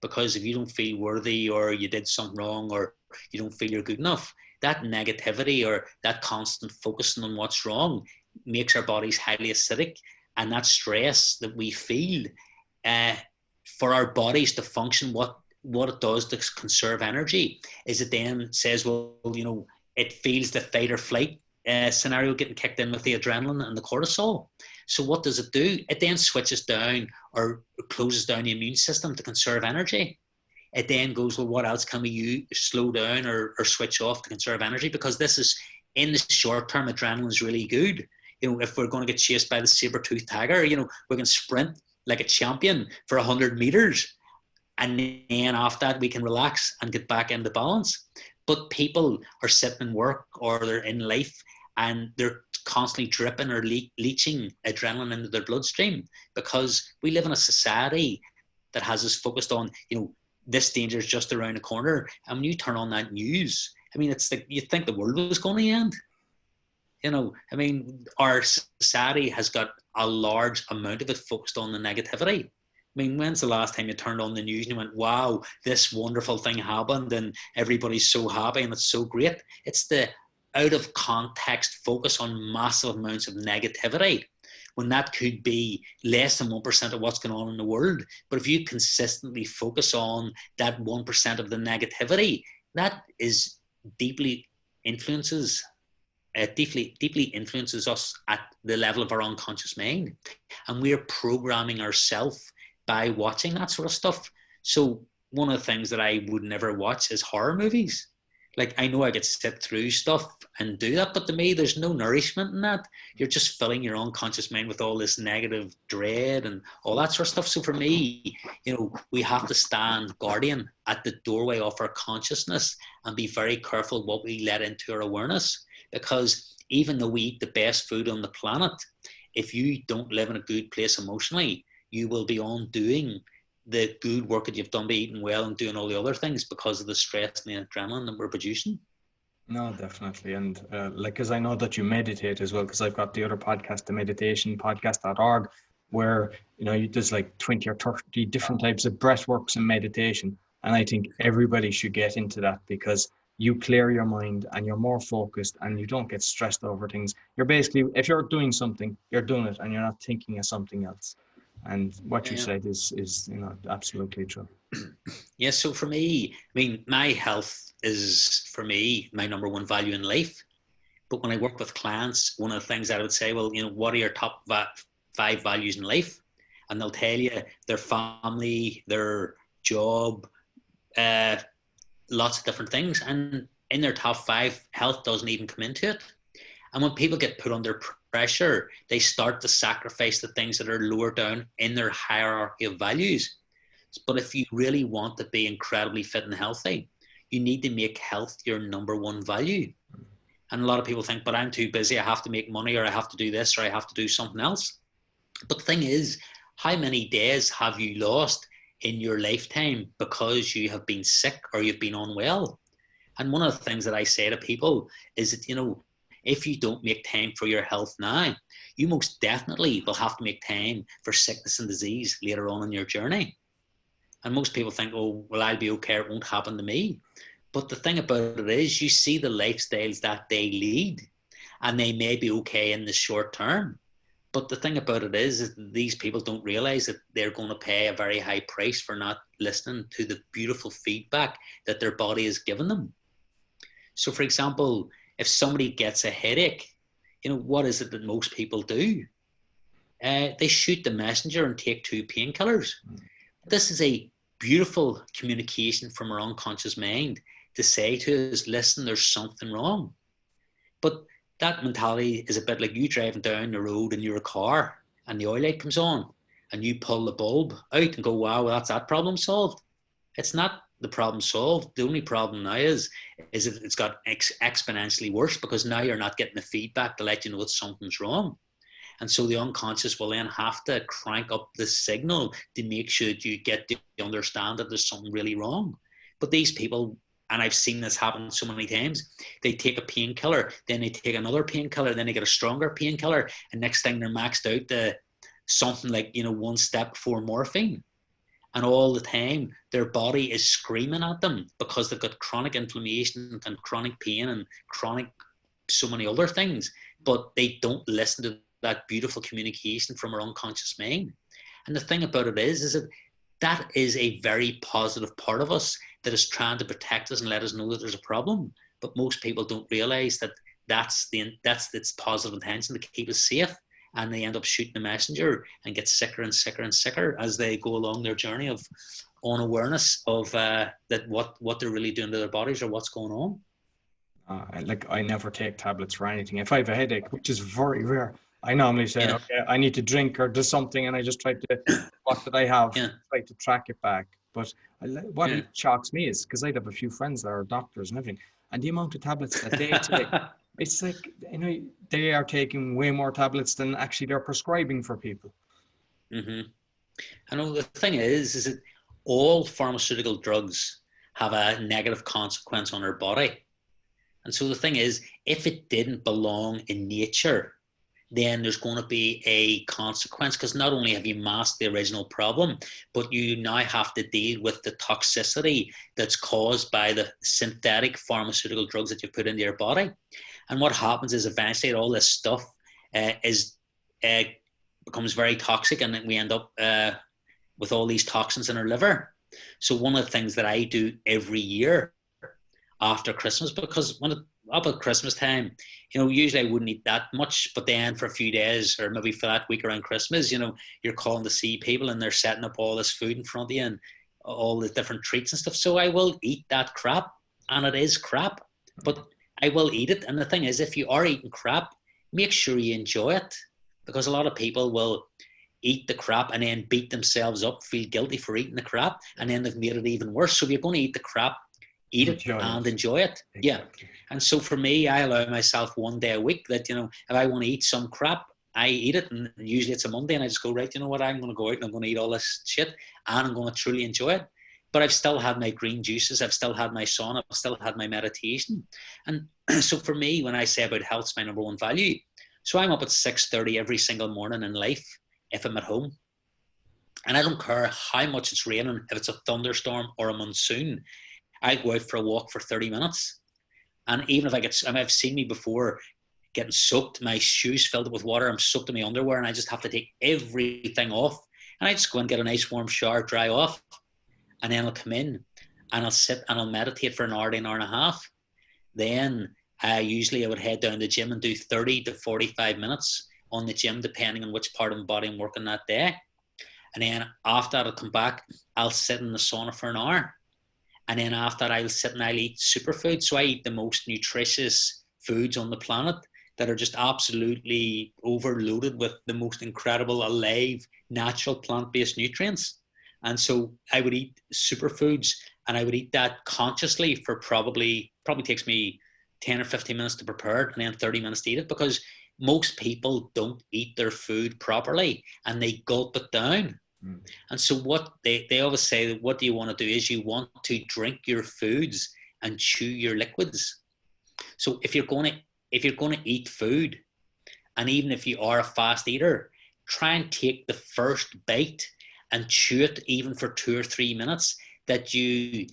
Speaker 2: Because if you don't feel worthy, or you did something wrong, or you don't feel you're good enough, that negativity or that constant focusing on what's wrong makes our bodies highly acidic. And that stress that we feel, for our bodies to function, what it does to conserve energy is it then says, well, you know, it feels the fight or flight scenario getting kicked in with the adrenaline and the cortisol. So what does it do? It then switches down or closes down the immune system to conserve energy. It then goes, well, what else can we use, slow down or switch off to conserve energy? Because this is, in the short term, adrenaline is really good. You know, if we're going to get chased by the saber-toothed tiger, you know, we can sprint like a champion for 100 meters. And then after that, we can relax and get back into balance. But people are sitting in work, or they're in life, and they're constantly dripping or leaching adrenaline into their bloodstream, because we live in a society that has us focused on, you know, this danger is just around the corner. And when you turn on that news, I mean, it's like you think the world was going to end. You know, I mean, our society has got a large amount of it focused on the negativity. I mean, when's the last time you turned on the news and you went, wow, this wonderful thing happened and everybody's so happy and it's so great? It's the out of context focus on massive amounts of negativity, when that could be less than 1% of what's going on in the world. But if you consistently focus on that 1% of the negativity, that is deeply influences us at the level of our unconscious mind. And we're programming ourselves by watching that sort of stuff. So one of the things that I would never watch is horror movies. Like, I know I could sit through stuff and do that, but to me, there's no nourishment in that. You're just filling your unconscious mind with all this negative dread and all that sort of stuff. So for me, you know, we have to stand guardian at the doorway of our consciousness and be very careful what we let into our awareness. Because even though we eat the best food on the planet, if you don't live in a good place emotionally, you will be undoing the good work that you've done by eating well and doing all the other things because of the stress and the adrenaline that we're producing.
Speaker 1: No, definitely. And like, because I know that you meditate as well, because I've got the other podcast, the meditation podcast.org, where, there's like 20 or 30 different types of breath works and meditation. And I think everybody should get into that, because you clear your mind and you're more focused and you don't get stressed over things. You're basically, if you're doing something, you're doing it and you're not thinking of something else. And what you said is absolutely true.
Speaker 2: Yeah, so for me, I mean, my health is, for me, my number one value in life. But when I work with clients, one of the things I would say, well, what are your top 5 values in life? And they'll tell you their family, their job, lots of different things. And in their top 5, health doesn't even come into it. And when people get put under pressure, they start to sacrifice the things that are lower down in their hierarchy of values. But if you really want to be incredibly fit and healthy, you need to make health your number one value. And a lot of people think, but I'm too busy, I have to make money, or I have to do this, or I have to do something else. But the thing is, how many days have you lost in your lifetime because you have been sick or you've been unwell? And one of the things that I say to people is that, if you don't make time for your health now, you most definitely will have to make time for sickness and disease later on in your journey. And most people think, oh, well, I'll be okay, it won't happen to me. But the thing about it is, you see the lifestyles that they lead, and they may be okay in the short term. But the thing about it is these people don't realize that they're going to pay a very high price for not listening to the beautiful feedback that their body has given them. So, for example, if somebody gets a headache, what is it that most people do? They shoot the messenger and take 2 painkillers. This is a beautiful communication from our unconscious mind to say to us, listen, there's something wrong. But that mentality is a bit like you driving down the road in your car and the oil light comes on and you pull the bulb out and go, wow, well, that's that problem solved. It's not the problem solved. The only problem now is that it's got exponentially worse, because now you're not getting the feedback to let you know that something's wrong. And so the unconscious will then have to crank up the signal to make sure that you get to understand that there's something really wrong. But these people, and I've seen this happen so many times, they take a painkiller, then they take another painkiller, then they get a stronger painkiller, and next thing they're maxed out to something like, 1 step before morphine. And all the time, their body is screaming at them because they've got chronic inflammation and chronic pain and chronic so many other things, but they don't listen to that beautiful communication from our unconscious mind. And the thing about it is that is a very positive part of us that is trying to protect us and let us know that there's a problem. But most people don't realize that that's its positive intention to keep us safe. And they end up shooting the messenger and get sicker and sicker and sicker as they go along their journey of unawareness of that what they're really doing to their bodies or what's going on.
Speaker 1: I never take tablets for anything. If I have a headache, which is very rare, I normally say, okay, I need to drink or do something, and I just try to, what did I have? Try to track it back. But what shocks me is, because I'd have a few friends that are doctors and everything, and the amount of tablets that they take, it's like, they are taking way more tablets than actually they're prescribing for people.
Speaker 2: Mm-hmm. I know the thing is that all pharmaceutical drugs have a negative consequence on our body. And so the thing is, if it didn't belong in nature, then there's going to be a consequence, because not only have you masked the original problem, but you now have to deal with the toxicity that's caused by the synthetic pharmaceutical drugs that you put into your body. And what happens is eventually all this stuff becomes very toxic, and then we end up with all these toxins in our liver. So one of the things that I do every year after Christmas, because up at Christmas time, usually I wouldn't eat that much, but then for a few days or maybe for that week around Christmas, you're calling to see people and they're setting up all this food in front of you and all the different treats and stuff. So I will eat that crap, and it is crap, but I will eat it. And the thing is, if you are eating crap, make sure you enjoy it, because a lot of people will eat the crap and then beat themselves up, feel guilty for eating the crap, and then they've made it even worse. So if you're going to eat the crap, eat it and enjoy it. Exactly. Yeah. And so for me, I allow myself 1 day a week that, if I want to eat some crap, I eat it, and usually it's a Monday, and I just go, right, you know what, I'm going to go out and I'm going to eat all this shit, and I'm going to truly enjoy it. But I've still had my green juices, I've still had my sauna, I've still had my meditation. And so for me, when I say about health's my number one value, so I'm up at 6:30 every single morning in life if I'm at home. And I don't care how much it's raining, if it's a thunderstorm or a monsoon, I go out for a walk for 30 minutes. And even if I've seen me before getting soaked, my shoes filled up with water, I'm soaked in my underwear, and I just have to take everything off. And I just go and get a nice warm shower, dry off, and then I'll come in and I'll sit and I'll meditate for an hour to an hour and a half. Then usually I would head down to the gym and do 30 to 45 minutes on the gym, depending on which part of my body I'm working that day. And then after that, I'll come back, I'll sit in the sauna for an hour. And then after that, I'll sit and I'll eat superfoods. So I eat the most nutritious foods on the planet that are just absolutely overloaded with the most incredible, alive, natural plant-based nutrients. And so I would eat superfoods, and I would eat that consciously for probably takes me 10 or 15 minutes to prepare it, and then 30 minutes to eat it, because most people don't eat their food properly and they gulp it down. And so what they always say, that what do you want to do is you want to drink your foods and chew your liquids. So if you're going to eat food, and even if you are a fast eater, try and take the first bite and chew it even for 2 or 3 minutes, that you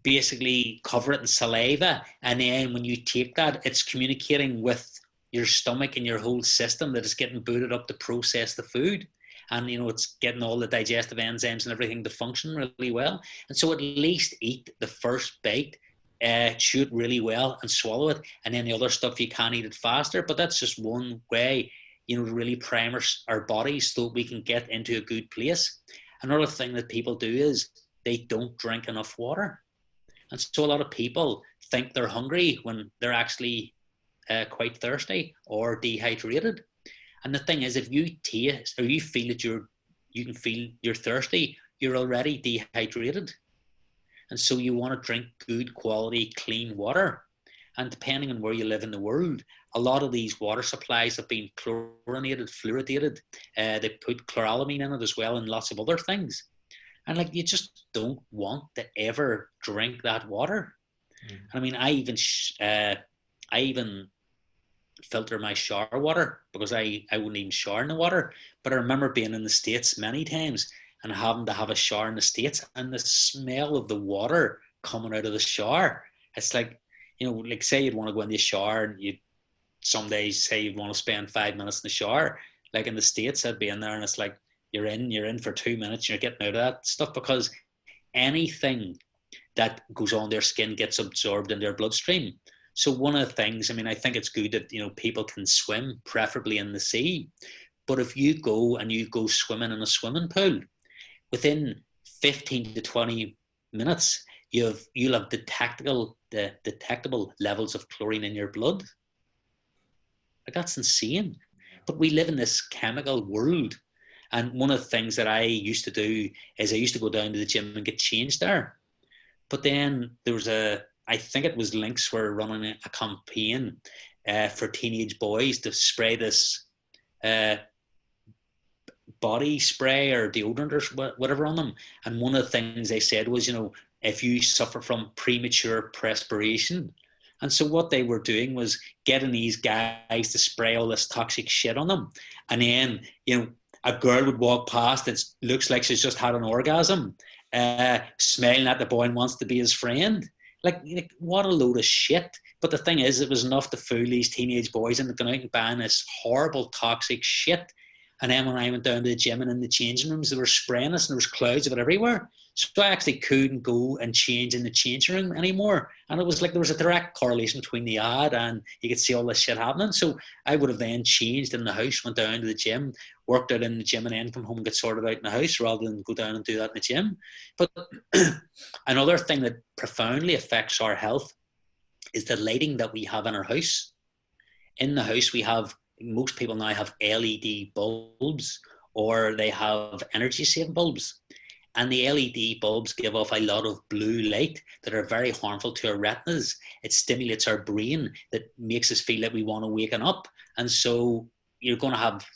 Speaker 2: basically cover it in saliva. And then when you take that, it's communicating with your stomach and your whole system that it's getting booted up to process the food. And, it's getting all the digestive enzymes and everything to function really well. And so at least eat the first bite, chew it really well and swallow it. And then the other stuff, you can eat it faster. But that's just one way, to really prime our bodies so we can get into a good place. Another thing that people do is they don't drink enough water. And so a lot of people think they're hungry when they're actually quite thirsty or dehydrated. And the thing is, if you taste or you feel that you can feel you're thirsty, you're already dehydrated. And so you want to drink good quality, clean water. And depending on where you live in the world, a lot of these water supplies have been chlorinated, fluoridated. They put chloralamine in it as well, and lots of other things. And you just don't want to ever drink that water. I mean, I even filter my shower water, because I wouldn't even shower in the water. But I remember being in the States many times and having to have a shower in the States, and the smell of the water coming out of the shower, it's like, say you'd want to go in the shower, and you some days say you'd want to spend 5 minutes in the shower. Like in the States, I'd be in there, and it's like you're in for 2 minutes, you're getting out of that stuff, because anything that goes on their skin gets absorbed in their bloodstream. So one of the things, I think it's good that, people can swim, preferably in the sea. But if you go swimming in a swimming pool, within 15 to 20 minutes, you'll have detectable levels of chlorine in your blood. Like, that's insane. But we live in this chemical world. And one of the things that I used to do is I used to go down to the gym and get changed there. But then there was I think it was Lynx were running a campaign for teenage boys to spray this body spray or deodorant or whatever on them. And one of the things they said was, if you suffer from premature perspiration. And so what they were doing was getting these guys to spray all this toxic shit on them. And then, a girl would walk past, it looks like she's just had an orgasm, smiling at the boy and wants to be his friend. Like, what a load of shit. But the thing is, it was enough to fool these teenage boys into going out and buying this horrible, toxic shit. And then when I went down to the gym and in the changing rooms, they were spraying us and there was clouds of it everywhere. So I actually couldn't go and change in the changing room anymore. And it was like there was a direct correlation between the ad and you could see all this shit happening. So I would have then changed in the house, went down to the gym, worked out in the gym, and then come home and get sorted out in the house rather than go down and do that in the gym. But another thing that profoundly affects our health is the lighting that we have in our house. In the house, most people now have LED bulbs, or they have energy saving bulbs. And the LED bulbs give off a lot of blue light that are very harmful to our retinas. It stimulates our brain, that makes us feel like we want to waken up. And so you're going to have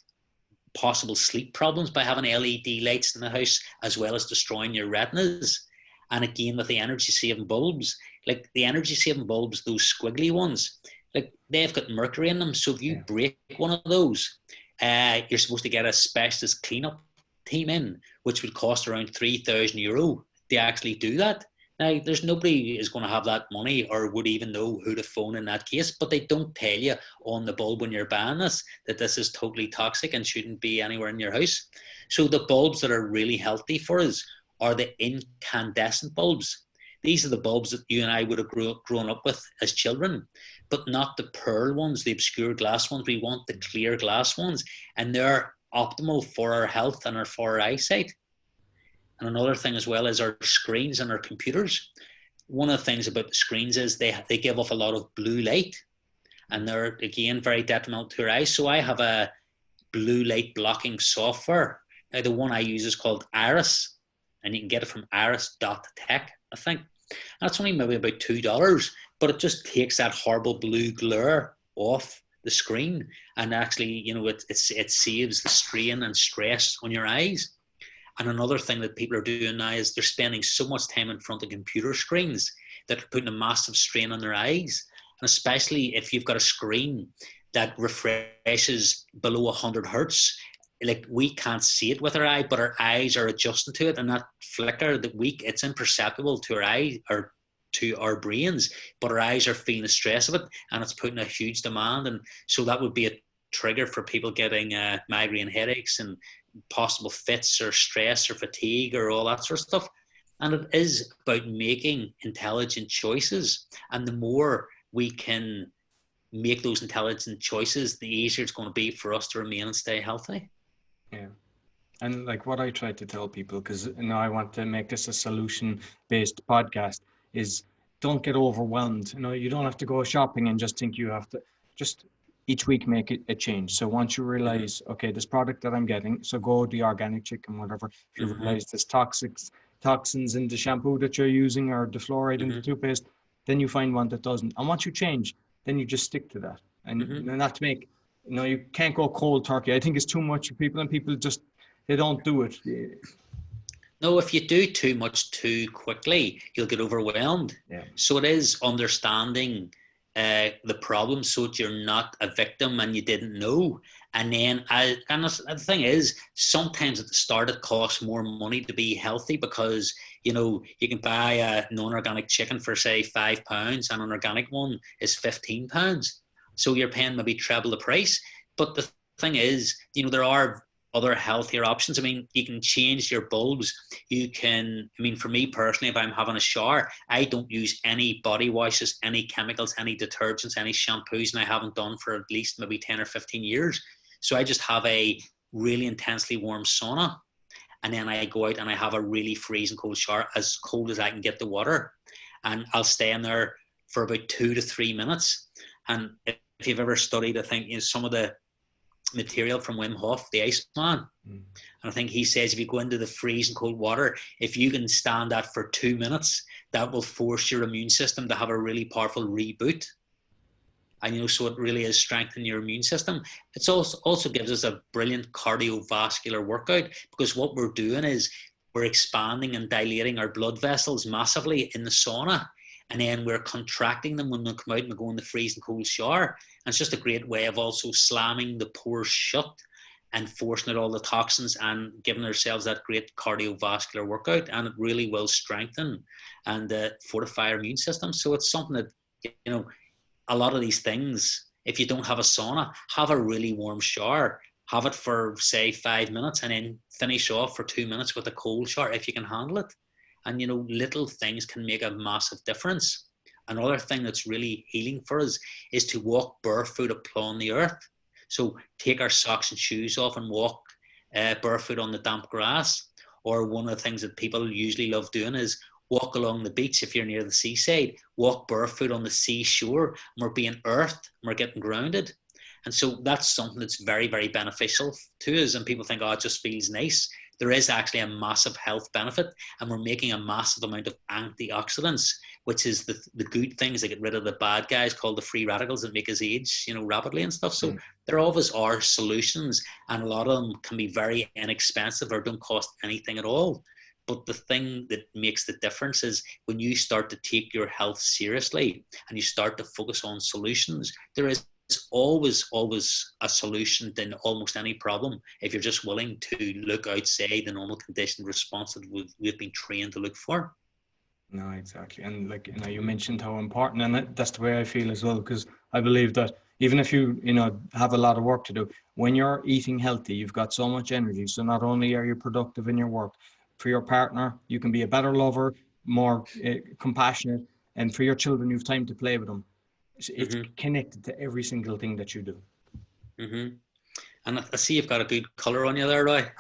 Speaker 2: possible sleep problems by having LED lights in the house, as well as destroying your retinas. And again, with the energy saving bulbs, like the energy saving bulbs, those squiggly ones, like they've got mercury in them. So if you break one of those, you're supposed to get a specialist cleanup team in, which would cost around €3,000 to actually do that. Now, there's nobody is going to have that money or would even know who to phone in that case, but they don't tell you on the bulb when you're buying this that this is totally toxic and shouldn't be anywhere in your house. So the bulbs that are really healthy for us are the incandescent bulbs. These are the bulbs that you and I would have grown up with as children, but not the pearl ones, the obscure glass ones. We want the clear glass ones, and they're optimal for our health and for our eyesight. And another thing as well is our screens and our computers. One of the things about the screens is they give off a lot of blue light, and they're, again, very detrimental to our eyes. So I have a blue light blocking software. Now, the one I use is called Iris, and you can get it from iris.tech, I think. That's only maybe about $2, but it just takes that horrible blue glare off the screen, and actually, you know, it saves the strain and stress on your eyes. And another thing that people are doing now is they're spending so much time in front of computer screens that are putting a massive strain on their eyes. And especially if you've got a screen that refreshes below 100 hertz, like we can't see it with our eye, but our eyes are adjusting to it, and that flicker, it's imperceptible to our eye or to our brains, but our eyes are feeling the stress of it, and it's putting a huge demand. And so that would be a trigger for people getting migraine headaches and possible fits or stress or fatigue or all that sort of stuff. And it is about making intelligent choices, and the more we can make those intelligent choices, the easier it's going to be for us to remain and stay healthy.
Speaker 1: Yeah. And like what I try to tell people, because now I want to make this a solution-based podcast, is don't get overwhelmed. You know, you don't have to go shopping and just think you have to. Just each week make it a change. So once you realize, okay, this product that I'm getting, so go the organic chicken, whatever. If you realize there's toxins in the shampoo that you're using or the fluoride in the toothpaste, then you find one that doesn't. And once you change, then you just stick to that. And not to make, you know, you can't go cold turkey. I think it's too much for people, and people just, they don't do it.
Speaker 2: No, if you do too much too quickly, you'll get overwhelmed.
Speaker 1: Yeah.
Speaker 2: So it is understanding the problem so that you're not a victim and you didn't know. And then, the thing is, sometimes at the start it costs more money to be healthy, because, you know, you can buy a non-organic chicken for, say, £5, and an organic one is £15. So you're paying maybe treble the price. But the thing is, you know, there are other healthier options. I mean, you can change your bulbs. You can, I mean, for me personally, if I'm having a shower, I don't use any body washes, any chemicals, any detergents, any shampoos, and I haven't done for at least maybe 10 or 15 years. So I just have a really intensely warm sauna, and then I go out and I have a really freezing cold shower, as cold as I can get the water, and I'll stay in there for about 2 to 3 minutes. And if you've ever studied, I think, you know, some of the material from Wim Hof, the Iceman, and I think he says if you go into the freezing cold water, if you can stand that for 2 minutes, that will force your immune system to have a really powerful reboot. And, you know, so it really is strengthening your immune system. It also gives us a brilliant cardiovascular workout, because what we're doing is we're expanding and dilating our blood vessels massively in the sauna, and then we're contracting them when we come out and we go in the freezing cold shower. And it's just a great way of also slamming the pores shut and forcing out all the toxins and giving ourselves that great cardiovascular workout. And it really will strengthen and fortify our immune system. So it's something that, you know, a lot of these things, if you don't have a sauna, have a really warm shower. Have it for, say, 5 minutes, and then finish off for 2 minutes with a cold shower if you can handle it. And, you know, little things can make a massive difference. Another thing that's really healing for us is to walk barefoot upon the earth. So take our socks and shoes off and walk barefoot on the damp grass. Or one of the things that people usually love doing is walk along the beach if you're near the seaside. Walk barefoot on the seashore, and we're being earthed, and we're getting grounded. And so that's something that's very, very beneficial to us. And people think, oh, it just feels nice. there is actually a massive health benefit, and we're making a massive amount of antioxidants, which is the good things that get rid of the bad guys called the free radicals that make us age, rapidly and stuff. So there always are solutions, and a lot of them can be very inexpensive or don't cost anything at all. But the thing that makes the difference is when you start to take your health seriously and you start to focus on solutions, there is always a solution to almost any problem if you're just willing to look outside the normal conditioned response that we've been trained to look for.
Speaker 1: No, exactly. And you mentioned how important, and that's the way I feel as well, because I believe that even if you have a lot of work to do, when you're eating healthy, you've got so much energy. So not only are you productive in your work, for your partner, you can be a better lover, more compassionate, and for your children, you've time to play with them. It's connected to every single thing that you do.
Speaker 2: And I see you've got a good colour on you there, Roy.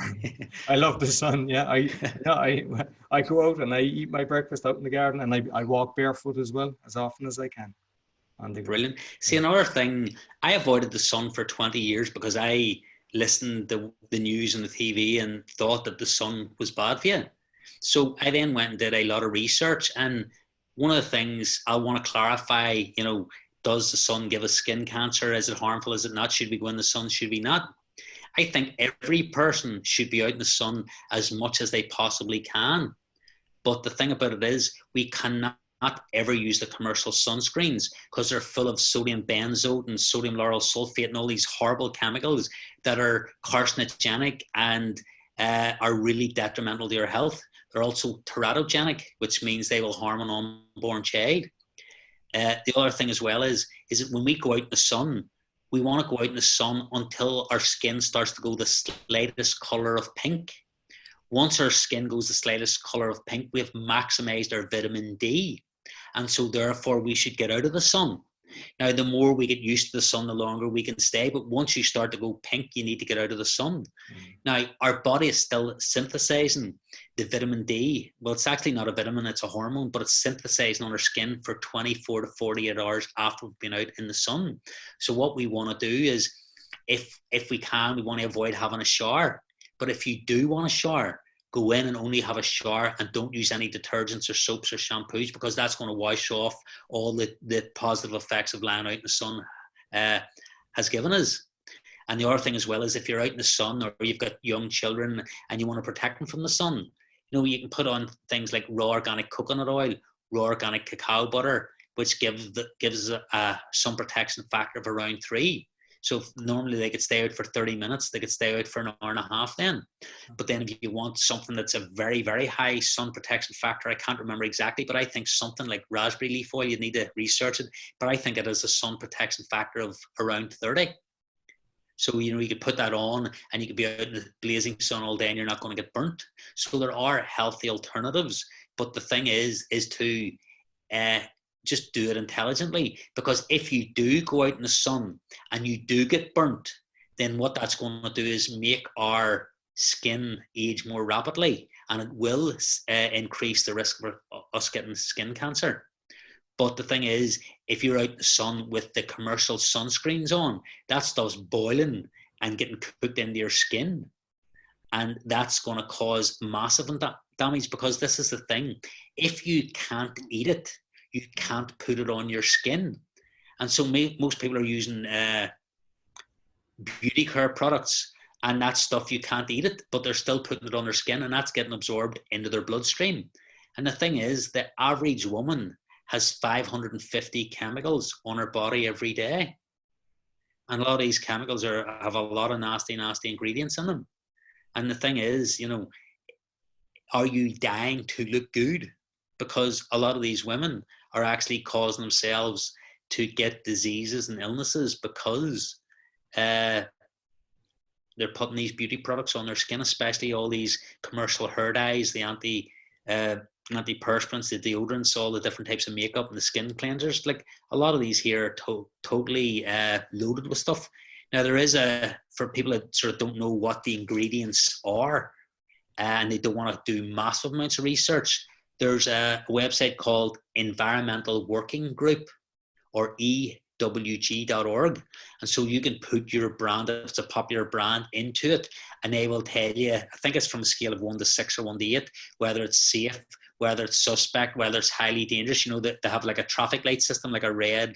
Speaker 1: I love the sun. Yeah, I go out and I eat my breakfast out in the garden, and I walk barefoot as well as often as I can.
Speaker 2: Brilliant. See, another thing, I avoided the sun for 20 years because I listened to the news and the TV and thought that the sun was bad for you. So I then went and did a lot of research, and one of the things I want to clarify, does the sun give us skin cancer? Is it harmful? Is it not? Should we go in the sun? Should we not? I think every person should be out in the sun as much as they possibly can. But the thing about it is we cannot ever use the commercial sunscreens because they're full of sodium benzoate and sodium lauryl sulfate and all these horrible chemicals that are carcinogenic and are really detrimental to your health. They're also teratogenic, which means they will harm an unborn child. The other thing as well is that when we go out in the sun, we want to go out in the sun until our skin starts to go the slightest color of pink. Once our skin goes the slightest color of pink, we have maximized our vitamin D. And so therefore we should get out of the sun. Now, the more we get used to the sun, the longer we can stay. But once you start to go pink, you need to get out of the sun. Now, our body is still synthesizing the vitamin D. Well, it's actually not a vitamin, it's a hormone, but it's synthesizing on our skin for 24 to 48 hours after we've been out in the sun. So what we want to do is, if we can, we want to avoid having a shower. But if you do want a shower, go in and only have a shower and don't use any detergents or soaps or shampoos, because that's going to wash off all the positive effects of lying out in the sun has given us. And the other thing as well is if you're out in the sun or you've got young children and you want to protect them from the sun, you can put on things like raw organic coconut oil, raw organic cacao butter, which gives a sun protection factor of around 3. So if normally they could stay out for 30 minutes, they could stay out for an hour and a half then. But then if you want something that's a very, very high sun protection factor, I can't remember exactly, but I think something like raspberry leaf oil, you need to research it, but I think it has a sun protection factor of around 30. So, you could put that on and you could be out in the blazing sun all day and you're not going to get burnt. So there are healthy alternatives, but the thing is to just do it intelligently, because if you do go out in the sun and you do get burnt, then what that's going to do is make our skin age more rapidly, and it will increase the risk of us getting skin cancer. But the thing is, if you're out in the sun with the commercial sunscreens on, that stuff's boiling and getting cooked into your skin, and that's going to cause massive damage, because this is the thing, if you can't eat it, you can't put it on your skin. And so most people are using beauty care products, and that stuff, you can't eat it, but they're still putting it on their skin, and that's getting absorbed into their bloodstream. And the thing is, the average woman has 550 chemicals on her body every day. And a lot of these chemicals have a lot of nasty ingredients in them. And the thing is, are you dying to look good? Because a lot of these women are actually causing themselves to get diseases and illnesses because they're putting these beauty products on their skin, especially all these commercial hair dyes, the antiperspirants, the deodorants, all the different types of makeup and the skin cleansers. Like a lot of these here are totally loaded with stuff. Now there is for people that sort of don't know what the ingredients are and they don't want to do massive amounts of research, there's a website called Environmental Working Group, or EWG, no.wg.org. And so you can put your brand, if it's a popular brand, into it, and they will tell you, I think it's from a scale of 1 to 6 or 1 to 8, whether it's safe, whether it's suspect, whether it's highly dangerous. You know, that they have like a traffic light system, like a red,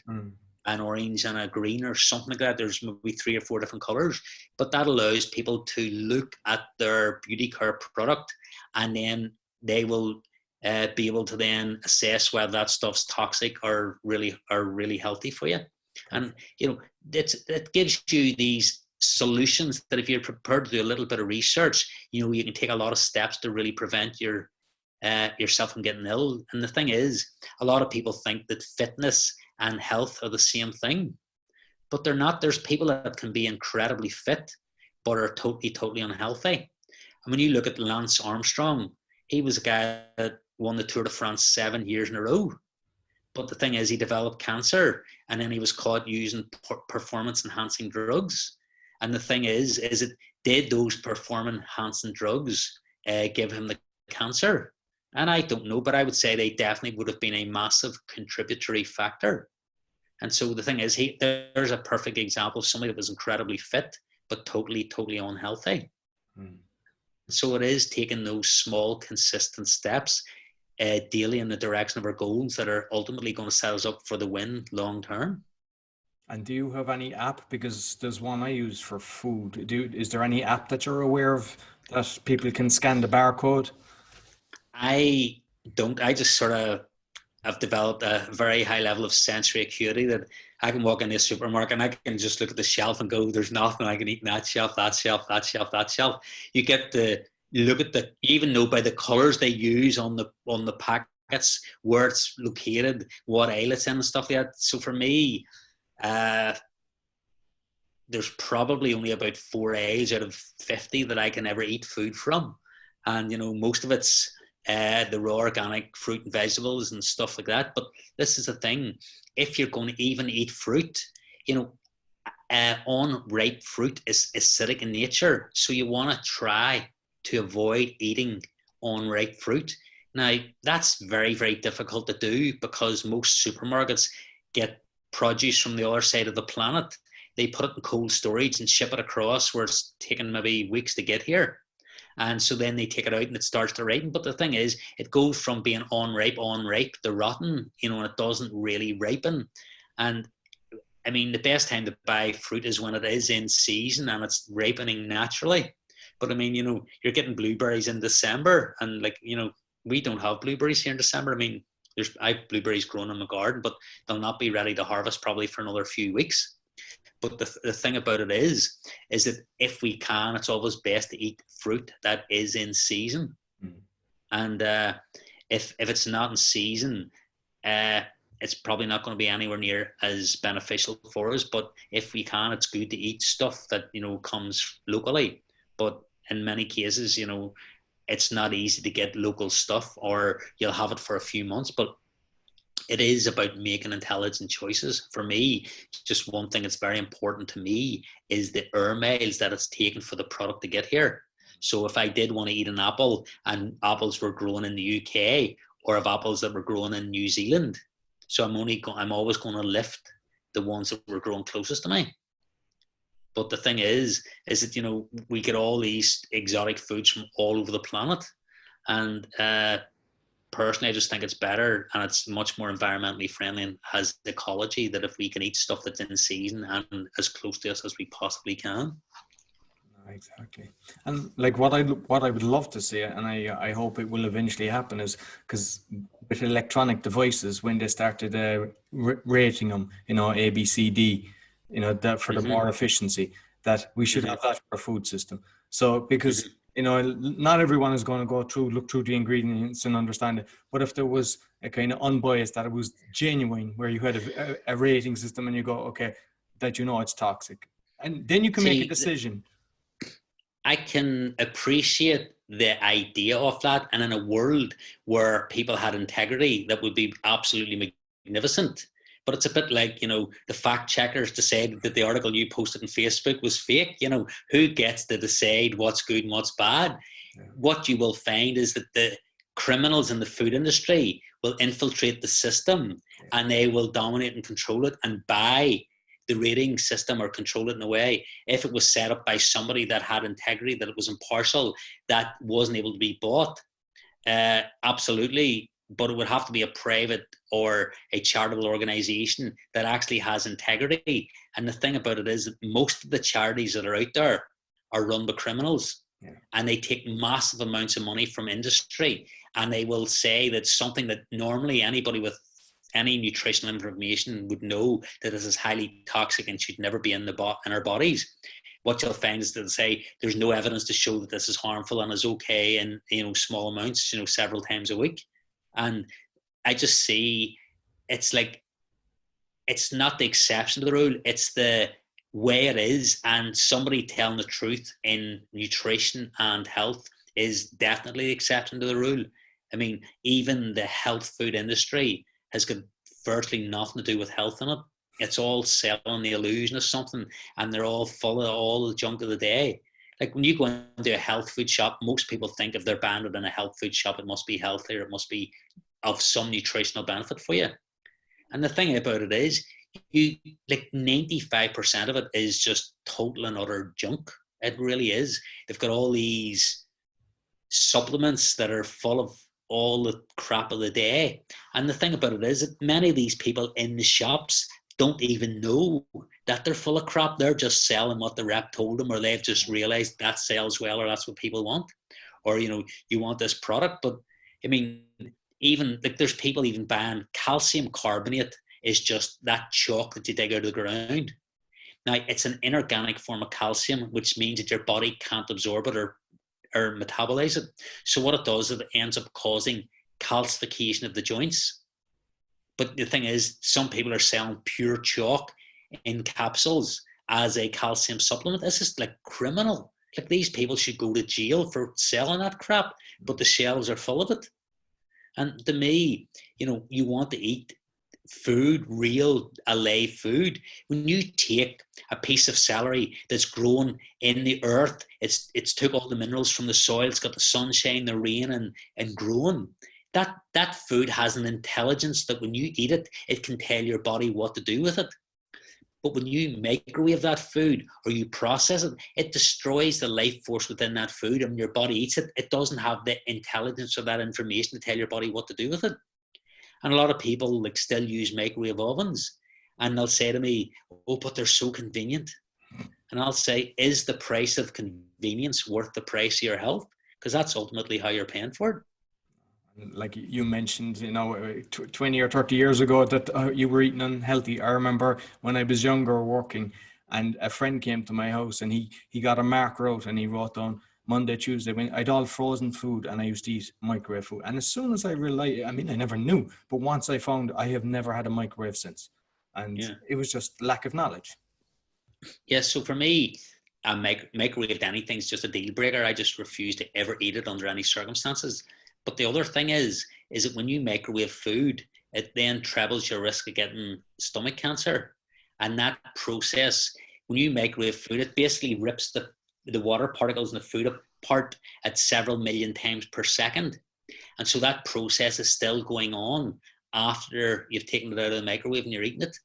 Speaker 2: an orange, and a green, or something like that. There's maybe 3 or 4 different colors, but that allows people to look at their beauty care product, and then they will be able to then assess whether that stuff's toxic or really healthy for you. And you know, it gives you these solutions that if you're prepared to do a little bit of research, you know, you can take a lot of steps to really prevent yourself from getting ill. And the thing is, a lot of people think that fitness and health are the same thing, but they're not. There's people that can be incredibly fit but are totally unhealthy. And when you look at Lance Armstrong, he was a guy that won the Tour de France 7 years in a row. But the thing is, he developed cancer, and then he was caught using performance-enhancing drugs. And the thing is it did those performance-enhancing drugs give him the cancer? And I don't know, but I would say they definitely would have been a massive contributory factor. And so the thing is, there's a perfect example of somebody that was incredibly fit, but totally unhealthy. So it is taking those small, consistent steps daily in the direction of our goals that are ultimately going to set us up for the win long term.
Speaker 1: And do you have any app? Because there's one I use for food. Is there any app that you're aware of that people can scan the barcode?
Speaker 2: I don't. I just sort of have developed a very high level of sensory acuity that I can walk into a supermarket and I can just look at the shelf and go, there's nothing I can eat in that shelf, that shelf, that shelf, that shelf. You get the look at you even know by the colors they use on the packets where it's located, what aisle it's in and stuff like that. So for me, there's probably only about 4 aisles out of 50 that I can ever eat food from. And, you know, most of it's the raw organic fruit and vegetables and stuff like that. But this is the thing. If you're going to even eat fruit, you know, unripe fruit is acidic in nature. So you want to try to avoid eating unripe fruit. Now, that's very, very difficult to do because most supermarkets get produce from the other side of the planet. They put it in cold storage and ship it across where it's taken maybe weeks to get here. And so then they take it out and it starts to ripen. But the thing is, it goes from being unripe to rotten, you know, and it doesn't really ripen. And I mean, the best time to buy fruit is when it is in season and it's ripening naturally. But I mean, you know, you're getting blueberries in December and like, you know, we don't have blueberries here in December. I mean, I have blueberries grown in my garden, but they'll not be ready to harvest probably for another few weeks. But the thing about it is that if we can, it's always best to eat fruit that is in season. And if it's not in season, it's probably not going to be anywhere near as beneficial for us. But if we can, it's good to eat stuff that, you know, comes locally. But in many cases, you know, it's not easy to get local stuff, or you'll have it for a few months. But it is about making intelligent choices. For me, just one thing that's very important to me is the air miles that it's taken for the product to get here. So if I did want to eat an apple and apples were grown in the UK, or if apples that were grown in New Zealand, so I'm always going to lift the ones that were grown closest to me. But the thing is that, you know, we get all these exotic foods from all over the planet. And personally, I just think it's better and it's much more environmentally friendly and has ecology that if we can eat stuff that's in season and as close to us as we possibly can.
Speaker 1: Exactly. And like what I would love to see, and I hope it will eventually happen, is because with electronic devices, when they started rating them, you know, A, B, C, D, you know, that for the more efficiency, that we should have that for a food system. So because you know, not everyone is going to look through the ingredients and understand it. But if there was a kind of unbiased, that it was genuine, where you had a rating system and you go, okay, that you know it's toxic, and then you can make a decision.
Speaker 2: I can appreciate the idea of that. And in a world where people had integrity, that would be absolutely magnificent. But it's a bit like, you know, the fact checkers decided that the article you posted on Facebook was fake. You know, who gets to decide what's good and what's bad? Yeah. What you will find is that the criminals in the food industry will infiltrate the system and they will dominate and control it and buy the rating system or control it in a way. If it was set up by somebody that had integrity, that it was impartial, that wasn't able to be bought, absolutely. But it would have to be a private or a charitable organization that actually has integrity. And the thing about it is that most of the charities that are out there are run by criminals. Yeah. And they take massive amounts of money from industry, and they will say that something that normally anybody with any nutritional information would know that this is highly toxic and should never be in our bodies. What you'll find is that they'll say there's no evidence to show that this is harmful and is okay in small amounts, several times a week. And I just see it's like it's not the exception to the rule, it's the way it is. And somebody telling the truth in nutrition and health is definitely the exception to the rule. I mean, even the health food industry has got virtually nothing to do with health in it. It's all selling the illusion of something, and they're all full of all the junk of the day. Like when you go into a health food shop, most people think if they're branded in a health food shop, it must be healthy or it must be of some nutritional benefit for you. And the thing about it is, you like 95% of it is just total and utter junk. It really is. They've got all these supplements that are full of all the crap of the day. And the thing about it is that many of these people in the shops don't even know that they're full of crap. They're just selling what the rep told them, or they've just realized that sells well, or that's what people want, or you want this product. But I mean, even like there's people even buying calcium carbonate is just that chalk that you dig out of the ground. Now it's an inorganic form of calcium, which means that your body can't absorb it or metabolize it. So what it does is it ends up causing calcification of the joints. But the thing is, some people are selling pure chalk in capsules as a calcium supplement. This is like criminal. Like these people should go to jail for selling that crap, but the shelves are full of it. And to me, you want to eat food, real alive food. When you take a piece of celery that's grown in the earth, it's took all the minerals from the soil, it's got the sunshine, the rain, and grown. That food has an intelligence that when you eat it, it can tell your body what to do with it. But when you microwave that food or you process it, it destroys the life force within that food. And when your body eats it, it doesn't have the intelligence or that information to tell your body what to do with it. And a lot of people still use microwave ovens, and they'll say to me, "Oh, but they're so convenient." And I'll say, "Is the price of convenience worth the price of your health?" Because that's ultimately how you're paying for it.
Speaker 1: Like you mentioned, 20 or 30 years ago that you were eating unhealthy. I remember when I was younger working, and a friend came to my house, and he got a marker out and he wrote down Monday, Tuesday, when I'd all frozen food and I used to eat microwave food. And as soon as I realized, I never knew, but once I found, I have never had a microwave since. And It was just lack of knowledge.
Speaker 2: Yeah, so for me, microwaved anything is just a deal breaker. I just refuse to ever eat it under any circumstances. But the other thing is that when you microwave food, it then trebles your risk of getting stomach cancer. And that process, when you microwave food, it basically rips the water particles in the food apart at several million times per second. And so that process is still going on after you've taken it out of the microwave and you're eating it.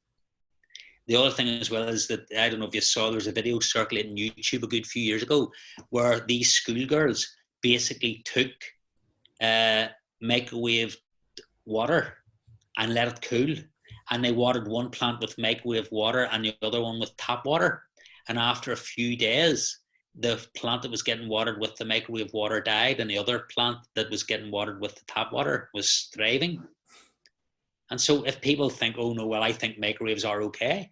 Speaker 2: The other thing as well is that, I don't know if you saw, there was a video circulating on YouTube a good few years ago where these schoolgirls basically took microwaved water and let it cool. And they watered one plant with microwave water and the other one with tap water. And after a few days, the plant that was getting watered with the microwave water died, and the other plant that was getting watered with the tap water was thriving. And so if people think, "Oh no, well, I think microwaves are okay,"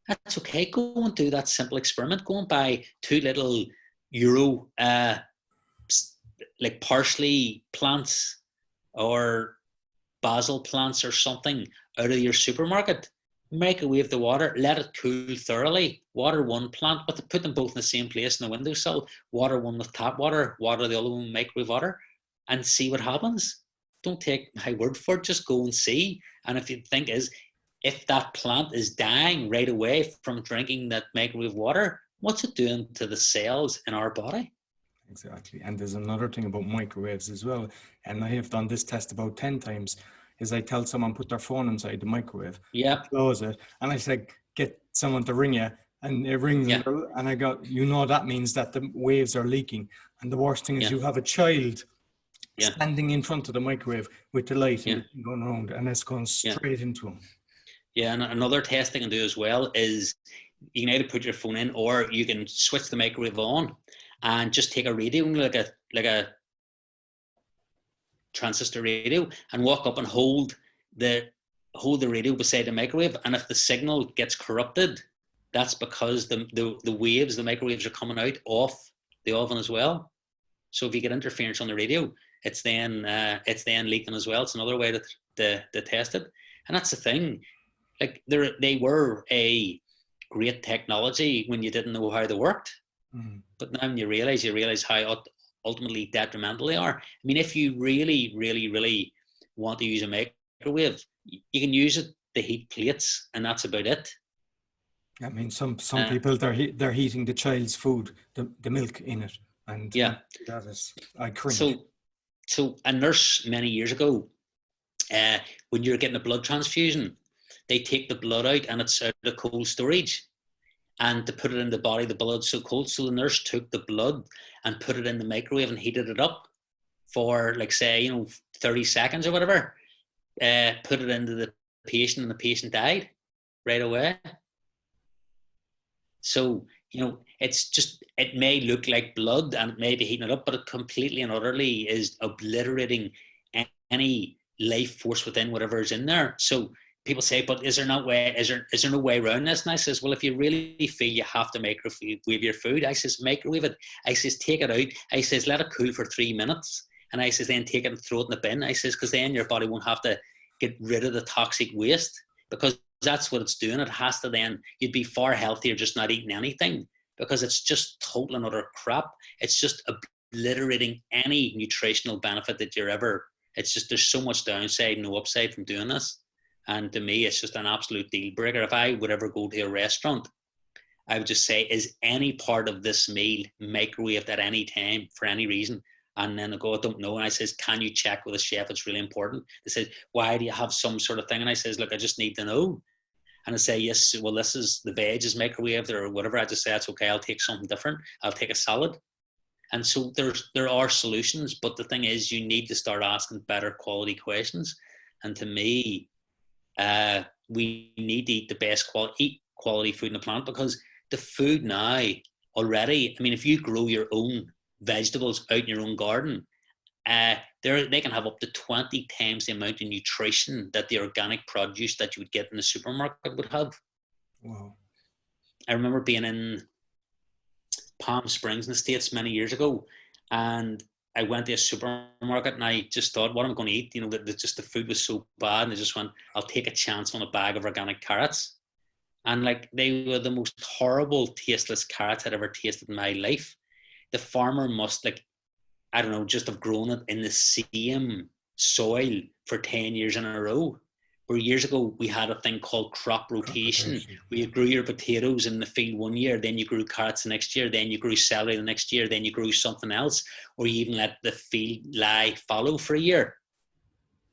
Speaker 2: that's okay. Go and do that simple experiment. Go and buy 2 little euro like parsley plants or basil plants or something out of your supermarket. Microwave the water, let it cool thoroughly, water one plant, but put them both in the same place in the windowsill, water one with tap water, water the other one with microwave water, and see what happens. Don't take my word for it, just go and see. And if you think if that plant is dying right away from drinking that microwave water, what's it doing to the cells in our body?
Speaker 1: Exactly. And there's another thing about microwaves as well. And I have done this test about 10 times. is I tell someone put their phone inside the microwave,
Speaker 2: Yeah.
Speaker 1: close it, and I say, get someone to ring you, and it rings,
Speaker 2: Yeah.
Speaker 1: and I go, that means that the waves are leaking. And the worst thing is you have a child standing in front of the microwave with the light and the thing going around, and it's going straight into him.
Speaker 2: Yeah, and another test they can do as well is you can either put your phone in, or you can switch the microwave on and just take a radio, like a transistor radio, and walk up and hold the radio beside the microwave. And if the signal gets corrupted, that's because the waves, the microwaves, are coming out off the oven as well. So if you get interference on the radio, it's then leaking as well. It's another way to test it. And that's the thing. Like they were a great technology when you didn't know how they worked. But now when you realize how ultimately detrimental they are. I mean, if you really, really, really want to use a microwave, you can use it to heat plates, and that's about it.
Speaker 1: I mean, some people, they're heating the child's food, the milk in it, and that is, I cringe.
Speaker 2: So a nurse many years ago, when you're getting a blood transfusion, they take the blood out and it's out of cold storage, and to put it in the body, the blood's so cold. So the nurse took the blood and put it in the microwave and heated it up for, like, say, 30 seconds or whatever. Put it into the patient, and the patient died right away. So, it's just, it may look like blood and it may be heating it up, but it completely and utterly is obliterating any life force within whatever is in there. So people say, but is there no way around this? And I says, well, if you really feel you have to microwave your food, I says, microwave it. I says, take it out. I says, let it cool for 3 minutes. And I says, then take it and throw it in the bin. I says, because then your body won't have to get rid of the toxic waste, because that's what it's doing. It has to then, you'd be far healthier just not eating anything, because it's just total and utter crap. It's just obliterating any nutritional benefit that you're ever, it's just, there's so much downside, no upside from doing this. And to me, it's just an absolute deal breaker. If I would ever go to a restaurant, I would just say, is any part of this meal microwaved at any time for any reason? And then they go, I don't know. And I says, can you check with a chef? It's really important. They says, why do you have some sort of thing? And I says, look, I just need to know. And I say, yes, well, this is, the veg is microwaved or whatever. I just say, that's okay. I'll take something different. I'll take a salad. And so there are solutions. But the thing is, you need to start asking better quality questions. And to me, we need to eat the best quality food on the planet, because the food now already, I mean, if you grow your own vegetables out in your own garden, they can have up to 20 times the amount of nutrition that the organic produce that you would get in the supermarket would have.
Speaker 1: Wow. I
Speaker 2: remember being in Palm Springs in the States many years ago, and I went to a supermarket and I just thought, what am I going to eat? Just the food was so bad, and I just went, I'll take a chance on a bag of organic carrots. And like, they were the most horrible, tasteless carrots I'd ever tasted in my life. The farmer must, like, I don't know, just have grown it in the same soil for 10 years in a row. Where years ago we had a thing called crop rotation. Where you grew your potatoes in the field one year, then you grew carrots the next year, then you grew celery the next year, then you grew something else, or you even let the field lie fallow for a year.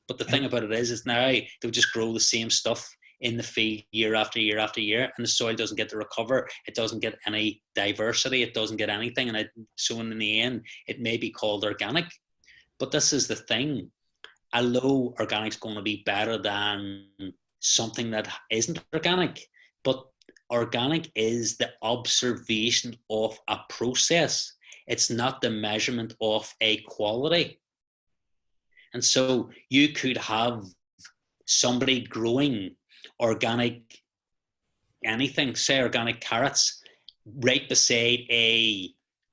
Speaker 2: But the thing about it is now they'll just grow the same stuff in the field year after year after year, and the soil doesn't get to recover. It doesn't get any diversity. It doesn't get anything. And so in the end, it may be called organic. But this is the thing. Although organic's going to be better than something that isn't organic, but organic is the observation of a process. It's not the measurement of a quality. And so you could have somebody growing organic anything, say organic carrots, right beside a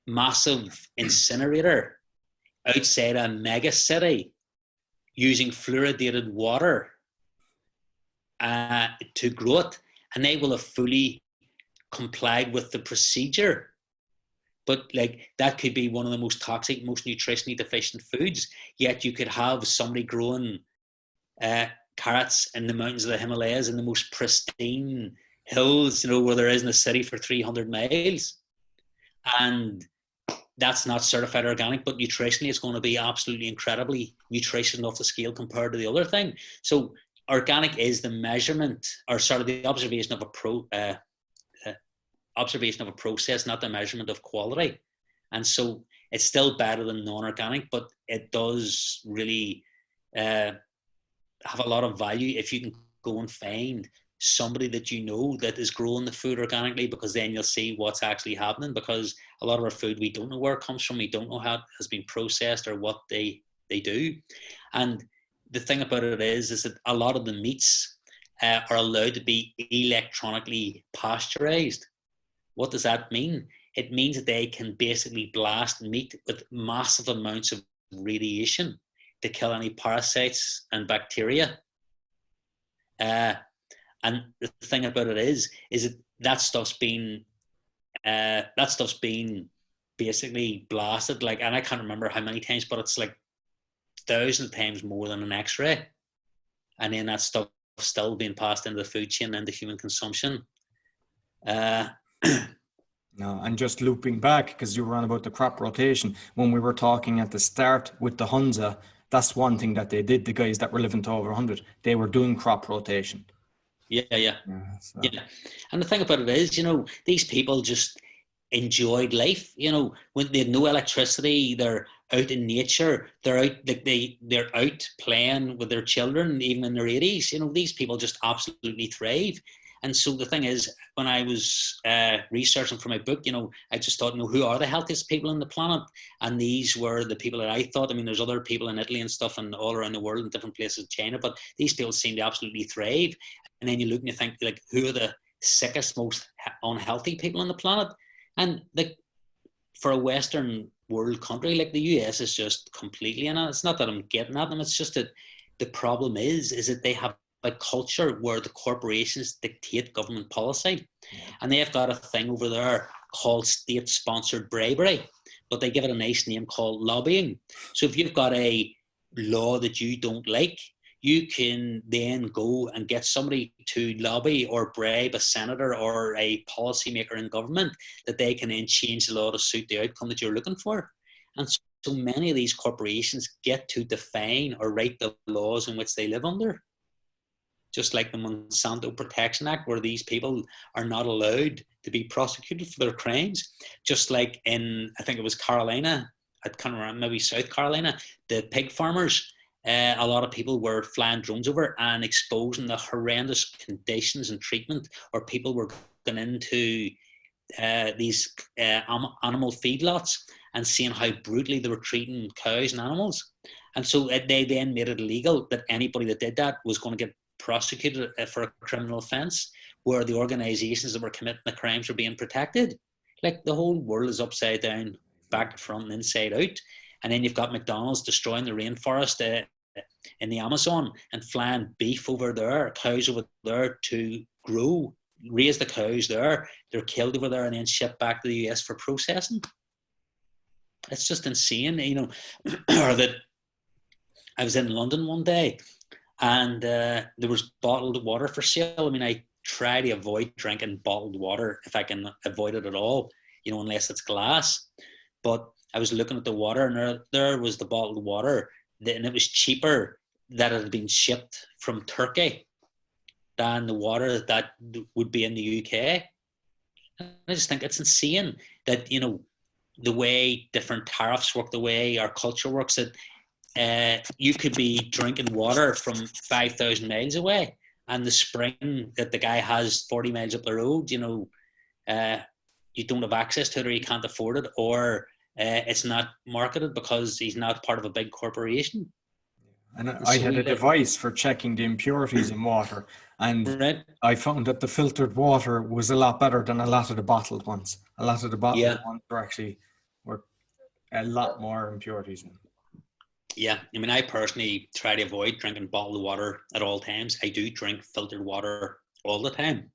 Speaker 2: massive incinerator outside a mega city, using fluoridated water to grow it, and they will have fully complied with the procedure. But like, that could be one of the most toxic, most nutritionally deficient foods. Yet you could have somebody growing carrots in the mountains of the Himalayas, in the most pristine hills, where there is in a city for 300 miles. And that's not certified organic, but nutritionally it's going to be absolutely incredibly nutrition off the scale compared to the other thing. So organic is the measurement, or sort of the observation of a process, not the measurement of quality. And so it's still better than non-organic, but it does really have a lot of value if you can go and find somebody that you know that is growing the food organically, because then you'll see what's actually happening. Because a lot of our food, we don't know where it comes from, we don't know how it has been processed or what they do. And the thing about it is that a lot of the meats are allowed to be electronically pasteurized. What does that mean? It means that they can basically blast meat with massive amounts of radiation to kill any parasites and bacteria. And the thing about it is that stuff's been basically blasted, like, and I can't remember how many times, but it's like 1,000 times more than an X-ray. And then that stuff still being passed into the food chain and into human consumption.
Speaker 1: No, and just looping back, because you were on about the crop rotation, when we were talking at the start with the Hunza, that's one thing that they did, the guys that were living to over 100, they were doing crop rotation.
Speaker 2: Yeah. And the thing about it is, these people just enjoyed life. When they had no electricity, they're out in nature, they're out, like they're out playing with their children, even in their 80s. These people just absolutely thrive. And so the thing is, when I was researching for my book, I just thought, who are the healthiest people on the planet? And these were the people that I thought. I mean, there's other people in Italy and stuff and all around the world in different places, China, but these people seem to absolutely thrive. And then you look and you think, like, who are the sickest, most unhealthy people on the planet? And like, for a Western world country like the US is just completely in it. It's not that I'm getting at them. It's just that the problem is that they have a culture where the corporations dictate government policy. And they've got a thing over there called state-sponsored bribery, but they give it a nice name called lobbying. So if you've got a law that you don't like, you can then go and get somebody to lobby or bribe a senator or a policymaker in government that they can then change the law to suit the outcome that you're looking for. And so many of these corporations get to define or write the laws in which they live under. Just like the Monsanto Protection Act, where these people are not allowed to be prosecuted for their crimes. Just like in, I think it was Carolina, I can't remember, maybe South Carolina, the pig farmers, a lot of people were flying drones over and exposing the horrendous conditions and treatment, or people were going into these animal feedlots and seeing how brutally they were treating cows and animals. And so they then made it illegal that anybody that did that was going to get prosecuted for a criminal offence, where the organisations that were committing the crimes were being protected. Like, the whole world is upside down, back to front and inside out. And then you've got McDonald's destroying the rainforest in the Amazon and flying beef over there, cows over there to raise the cows there. They're killed over there and then shipped back to the US for processing. It's just insane, or that I was in London one day and there was bottled water for sale. I mean, I try to avoid drinking bottled water if I can avoid it at all, unless it's glass. But I was looking at the water, and there was the bottled water, and it was cheaper that it had been shipped from Turkey than the water that would be in the UK. And I just think it's insane that, the way different tariffs work, the way our culture works, that you could be drinking water from 5,000 miles away, and the spring that the guy has 40 miles up the road, you don't have access to it, or you can't afford it, or it's not marketed because he's not part of a big corporation.
Speaker 1: And I had a device for checking the impurities in water, and I found that the filtered water was a lot better than a lot of the bottled ones. A lot of the bottled ones were a lot more impurities in them.
Speaker 2: Yeah, I mean, I personally try to avoid drinking bottled water at all times. I do drink filtered water all the time.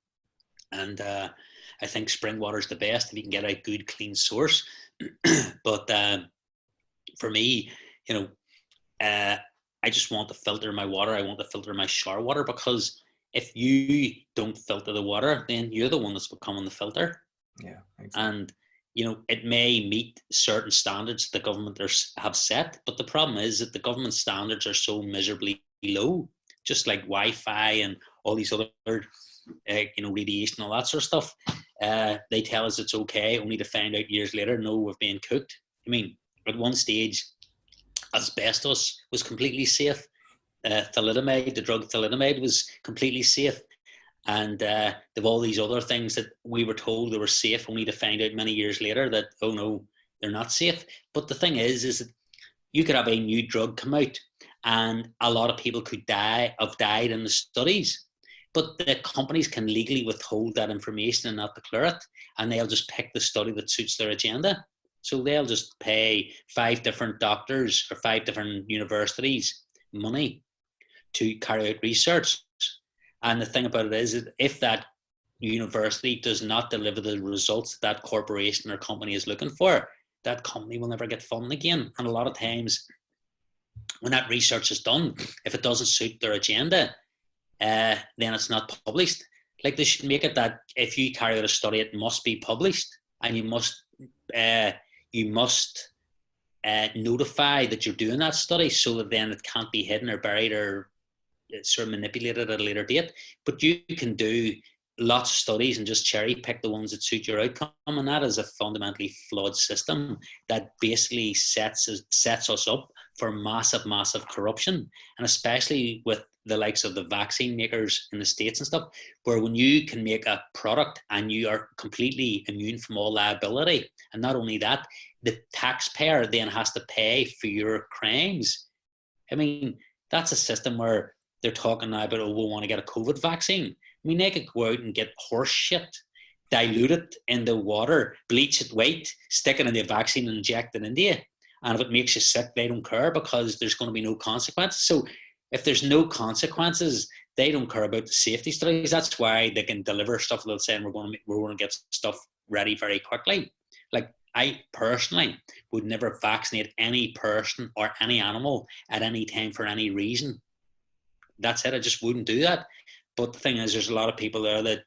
Speaker 2: And I think spring water is the best if you can get a good, clean source. But for me, I just want to filter my water. I want to filter my shower water, because if you don't filter the water, then you're the one that's becoming the filter.
Speaker 1: Yeah, exactly.
Speaker 2: And it may meet certain standards the government have set, but the problem is that the government standards are so miserably low, just like Wi-Fi and all these other, radiation, all that sort of stuff. They tell us it's okay, only to find out years later, no, we've been cooked. I mean, at one stage, asbestos was completely safe. Thalidomide, the drug thalidomide, was completely safe. And they've all these other things that we were told they were safe, only to find out many years later that, oh no, they're not safe. But the thing is that you could have a new drug come out and a lot of people could have died in the studies. But the companies can legally withhold that information and not declare it. And they'll just pick the study that suits their agenda. So they'll just pay 5 different doctors or 5 different universities money to carry out research. And the thing about it is that if that university does not deliver the results that corporation or company is looking for, that company will never get funding again. And a lot of times when that research is done, if it doesn't suit their agenda, then it's not published. Like, they should make it that if you carry out a study, it must be published, and you must notify that you're doing that study, so that then it can't be hidden or buried or sort of manipulated at a later date. But you can do lots of studies and just cherry pick the ones that suit your outcome, and that is a fundamentally flawed system that basically sets us up for massive corruption. And especially with the likes of the vaccine makers in the States and stuff, where when you can make a product and you are completely immune from all liability, and not only that, the taxpayer then has to pay for your crimes. I mean, that's a system where they're talking now about, oh, we want to get a COVID vaccine. I mean, they could go out and get horse shit, dilute it in the water, bleach it white, stick it in the vaccine and inject it into you. And if it makes you sick, they don't care, because there's going to be no consequences. So if there's no consequences, they don't care about the safety studies. That's why they can deliver stuff without saying we're going to get stuff ready very quickly. Like, I personally would never vaccinate any person or any animal at any time for any reason. That's it. I just wouldn't do that. But the thing is, there's a lot of people there that,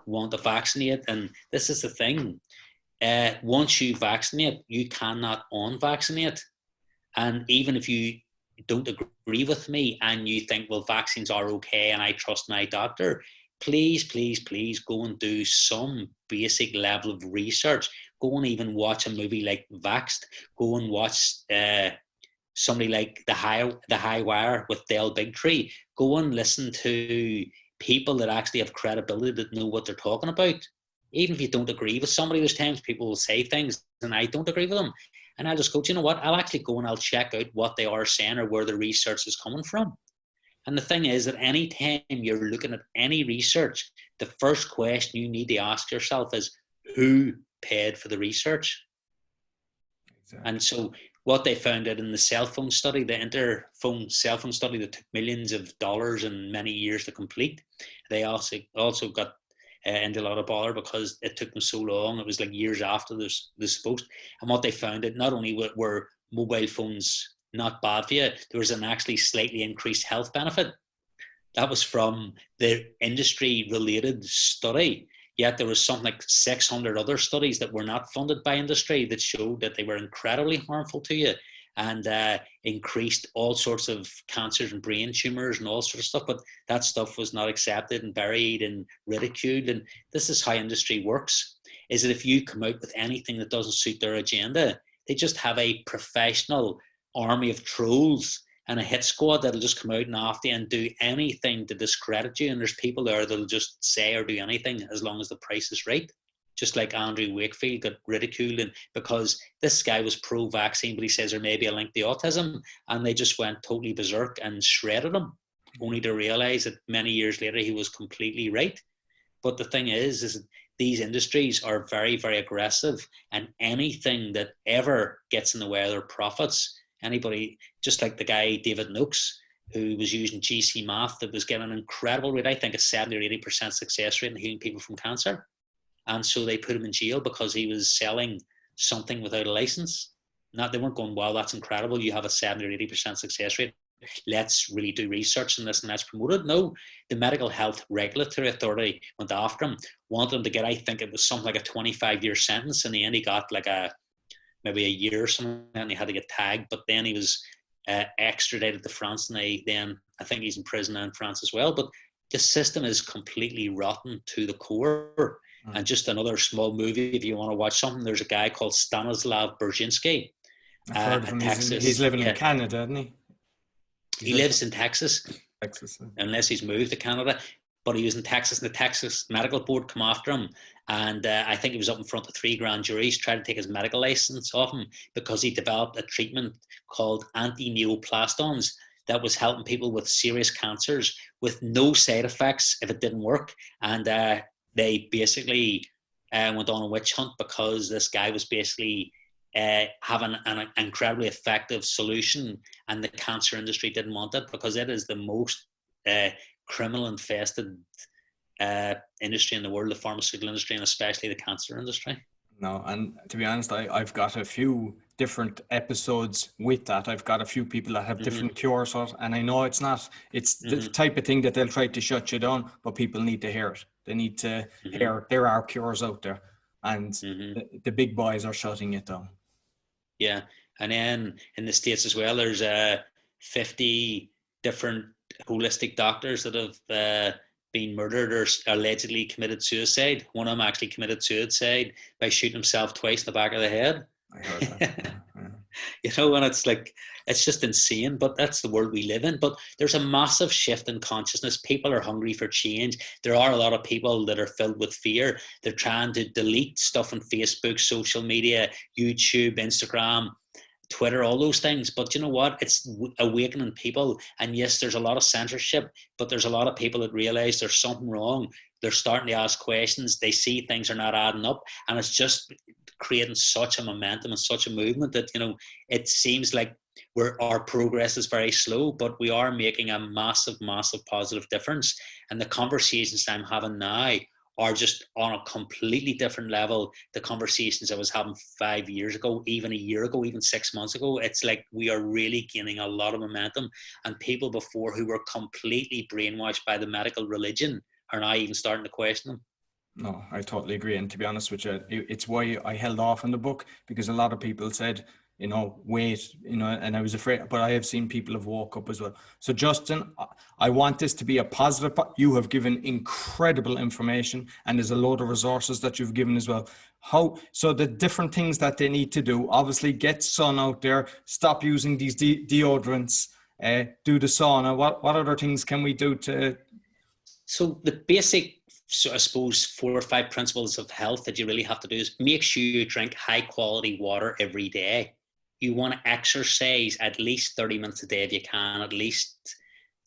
Speaker 2: want to vaccinate. And this is the thing. Once you vaccinate, you cannot unvaccinate. And even if you don't agree with me and you think, well, vaccines are okay and I trust my doctor, please go and do some basic level of research. Go and even watch a movie like Vaxxed. Go and watch somebody like The High Wire with Dale Bigtree. Go and listen to people that actually have credibility, that know what they're talking about. Even if you don't agree with somebody, there's times people will say things and I don't agree with them. And I'll just go, do you know what? I'll actually go and I'll check out what they are saying or where the research is coming from. And the thing is that any time you're looking at any research, the first question you need to ask yourself is, who paid for the research? Exactly. And so what they found out in the cell phone study, the interphone cell phone study that took millions of dollars and many years to complete, they also got into a lot of bother because it took them so long. It was like years after this post. And what they found out, not only were mobile phones not bad for you, there was an actually slightly increased health benefit. That was from the industry-related study. Yet there was something like 600 other studies that were not funded by industry that showed that they were incredibly harmful to you and increased all sorts of cancers and brain tumors and all sorts of stuff. But that stuff was not accepted and buried and ridiculed. And this is how industry works, is that if you come out with anything that doesn't suit their agenda, they just have a professional army of trolls and a hit squad that'll just come out and after you and do anything to discredit you. And there's people there that'll just say or do anything as long as the price is right. Just like Andrew Wakefield got ridiculed and because this guy was pro-vaccine, but he says there may be a link to autism, and they just went totally berserk and shredded him, only to realize that many years later he was completely right. But the thing is that these industries are very, very aggressive, and anything that ever gets in the way of their profits, anybody, just like the guy David Noakes, who was using GC math that was getting an incredible rate, I think a 70 or 80% success rate in healing people from cancer. And so they put him in jail because he was selling something without a license. They weren't going, wow, that's incredible. You have a 70 or 80% success rate. let's really do research on this and let's promote it. No, the Medical Health Regulatory Authority went after him, wanted him to get, I think it was something like a 25-year sentence. In the end, he got like maybe a year or something, and he had to get tagged. But then he was extradited to France, and I think he's in prison now in France as well. But the system is completely rotten to the core. And just another small movie, if you want to watch something, there's a guy called Stanislav Berzinski.
Speaker 1: I've heard of him.
Speaker 2: Texas.
Speaker 1: He's living in Canada, isn't he?
Speaker 2: He lives in Texas.
Speaker 1: Texas.
Speaker 2: Unless he's moved to Canada. But he was in Texas, and the Texas Medical Board come after him. And I think he was up in front of 3 grand juries trying to take his medical license off him because he developed a treatment called anti-neoplastons that was helping people with serious cancers with no side effects if it didn't work. And they basically went on a witch hunt because this guy was basically having an incredibly effective solution, and the cancer industry didn't want it because it is the most criminal infested industry in the world, the pharmaceutical industry, and especially the cancer industry.
Speaker 1: No, and to be honest, I've got a few different episodes with that. I've got a few people that have different cures for it, and I know it's the type of thing that they'll try to shut you down, but people need to hear it. They need to hear there are cures out there, and the big boys are shutting it down.
Speaker 2: Yeah, and then in the States as well, there's 50 different holistic doctors that have been murdered or allegedly committed suicide. One of them actually committed suicide by shooting himself twice in the back of the head.
Speaker 1: I heard that. Yeah.
Speaker 2: You know, and it's like, it's just insane, but that's the world we live in. But there's a massive shift in consciousness. People are hungry for change. There are a lot of people that are filled with fear. They're trying to delete stuff on Facebook, social media, YouTube, Instagram, Twitter, all those things. But you know what? It's awakening people. And yes, there's a lot of censorship, but there's a lot of people that realize there's something wrong. They're starting to ask questions. They see things are not adding up. And it's just creating such a momentum and such a movement that, you know, it seems like our progress is very slow, but we are making a massive, massive positive difference. And the conversations I'm having now are just on a completely different level. The conversations I was having 5 years ago, even a year ago, even 6 months ago, it's like we are really gaining a lot of momentum. And people before who were completely brainwashed by the medical religion are now even starting to question them.
Speaker 1: No, I totally agree. And to be honest with you, it's why I held off on the book, because a lot of people said, you know, wait, you know, and I was afraid, but I have seen people have woke up as well. So Justin, I want this to be a positive. You have given incredible information, and there's a load of resources that you've given as well. So the different things that they need to do, obviously get sun out there, stop using these deodorants, do the sauna. What other things can we do to?
Speaker 2: So the basic, so I suppose 4 or 5 principles of health that you really have to do is make sure you drink high quality water every day. You want to exercise at least 30 minutes a day if you can, at least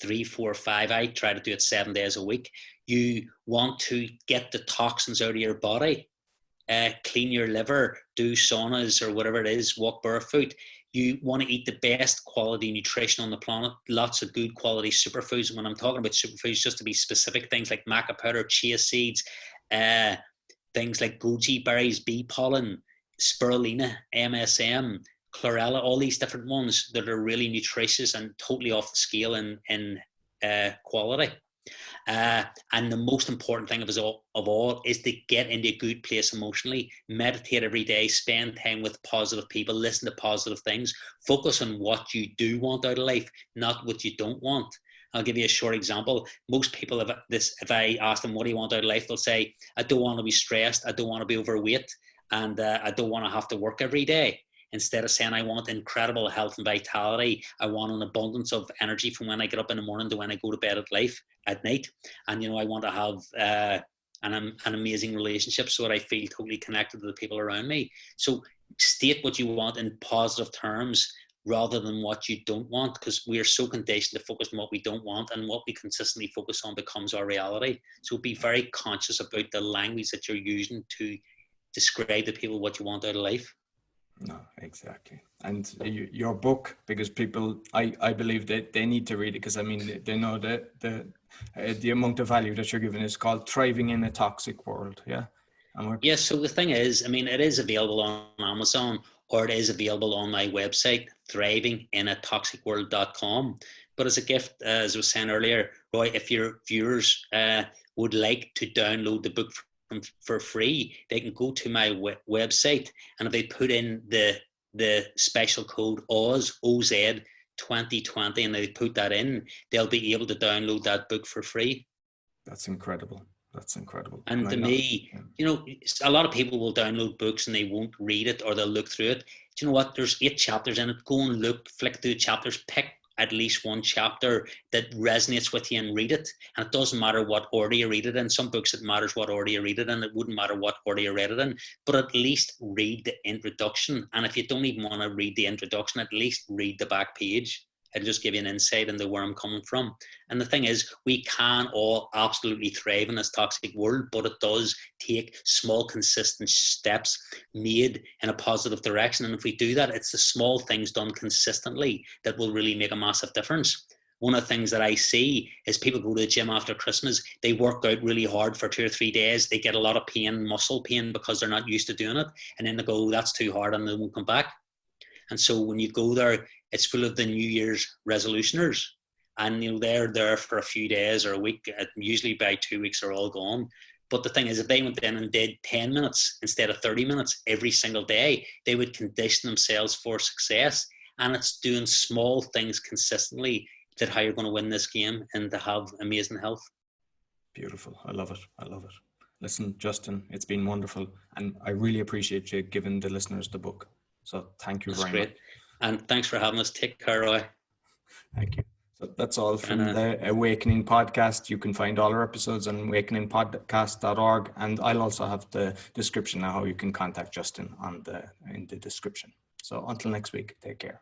Speaker 2: 3, 4, 5. I try to do it 7 days a week. You want to get the toxins out of your body, clean your liver, do saunas or whatever it is, walk barefoot. You want to eat the best quality nutrition on the planet, lots of good quality superfoods. And when I'm talking about superfoods, just to be specific, things like maca powder, chia seeds, things like goji berries, bee pollen, spirulina, MSM, chlorella, all these different ones that are really nutritious and totally off the scale in quality. And the most important thing of all is to get into a good place emotionally, meditate every day, spend time with positive people, listen to positive things, focus on what you do want out of life, not what you don't want. I'll give you a short example. Most people, if I ask them, what do you want out of life? They'll say, I don't want to be stressed. I don't want to be overweight. And I don't want to have to work every day. Instead of saying, I want incredible health and vitality, I want an abundance of energy from when I get up in the morning to when I go to bed at night. And, you know, I want to have an amazing relationship so that I feel totally connected to the people around me. So state what you want in positive terms rather than what you don't want, because we are so conditioned to focus on what we don't want, and what we consistently focus on becomes our reality. So be very conscious about the language that you're using to describe to people what you want out of life.
Speaker 1: No, exactly. And your book, because people, I believe that they need to read it, because I mean, they know the amount of value that you're giving is called Thriving in a Toxic World. Yeah.
Speaker 2: Yes. So the thing is, I mean, it is available on Amazon. or it is available on my website, thrivinginaToxicWorld.com. But as a gift, as I was saying earlier, Roy, if your viewers would like to download the book for free, they can go to my website, and if they put in the special code OZ 2020 and they put that in, they'll be able to download that book for free.
Speaker 1: That's incredible. That's incredible.
Speaker 2: And to me, you know, a lot of people will download books and they won't read it, or they'll look through it. Do you know what? There's 8 chapters in it. Go and look, flick through the chapters, pick at least one chapter that resonates with you and read it. And it doesn't matter what order you read it in. Some books, it matters what order you read it in. It wouldn't matter what order you read it in, but at least read the introduction. And if you don't even want to read the introduction, at least read the back page. It'll just give you an insight into where I'm coming from. And the thing is, we can all absolutely thrive in this toxic world, but it does take small, consistent steps made in a positive direction. And if we do that, it's the small things done consistently that will really make a massive difference. One of the things that I see is people go to the gym after Christmas, they work out really hard for 2 or 3 days, they get a lot of pain, muscle pain, because they're not used to doing it. And then they go, that's too hard, and they won't come back. And so when you go there, it's full of the New Year's resolutioners. And, you know, they're there for a few days or a week. Usually by 2 weeks are all gone. But the thing is, if they went in and did 10 minutes instead of 30 minutes every single day, they would condition themselves for success. And it's doing small things consistently that how you're going to win this game and to have amazing health.
Speaker 1: Beautiful. I love it. I love it. Listen, Justin, it's been wonderful. And I really appreciate you giving the listeners the book. So thank you very much.
Speaker 2: And thanks for having us. Take care, Roy.
Speaker 1: Thank you. So that's all from the Awakening podcast. You can find all our episodes on awakeningpodcast.org. And I'll also have the description of how you can contact Justin in the description. So until next week, take care.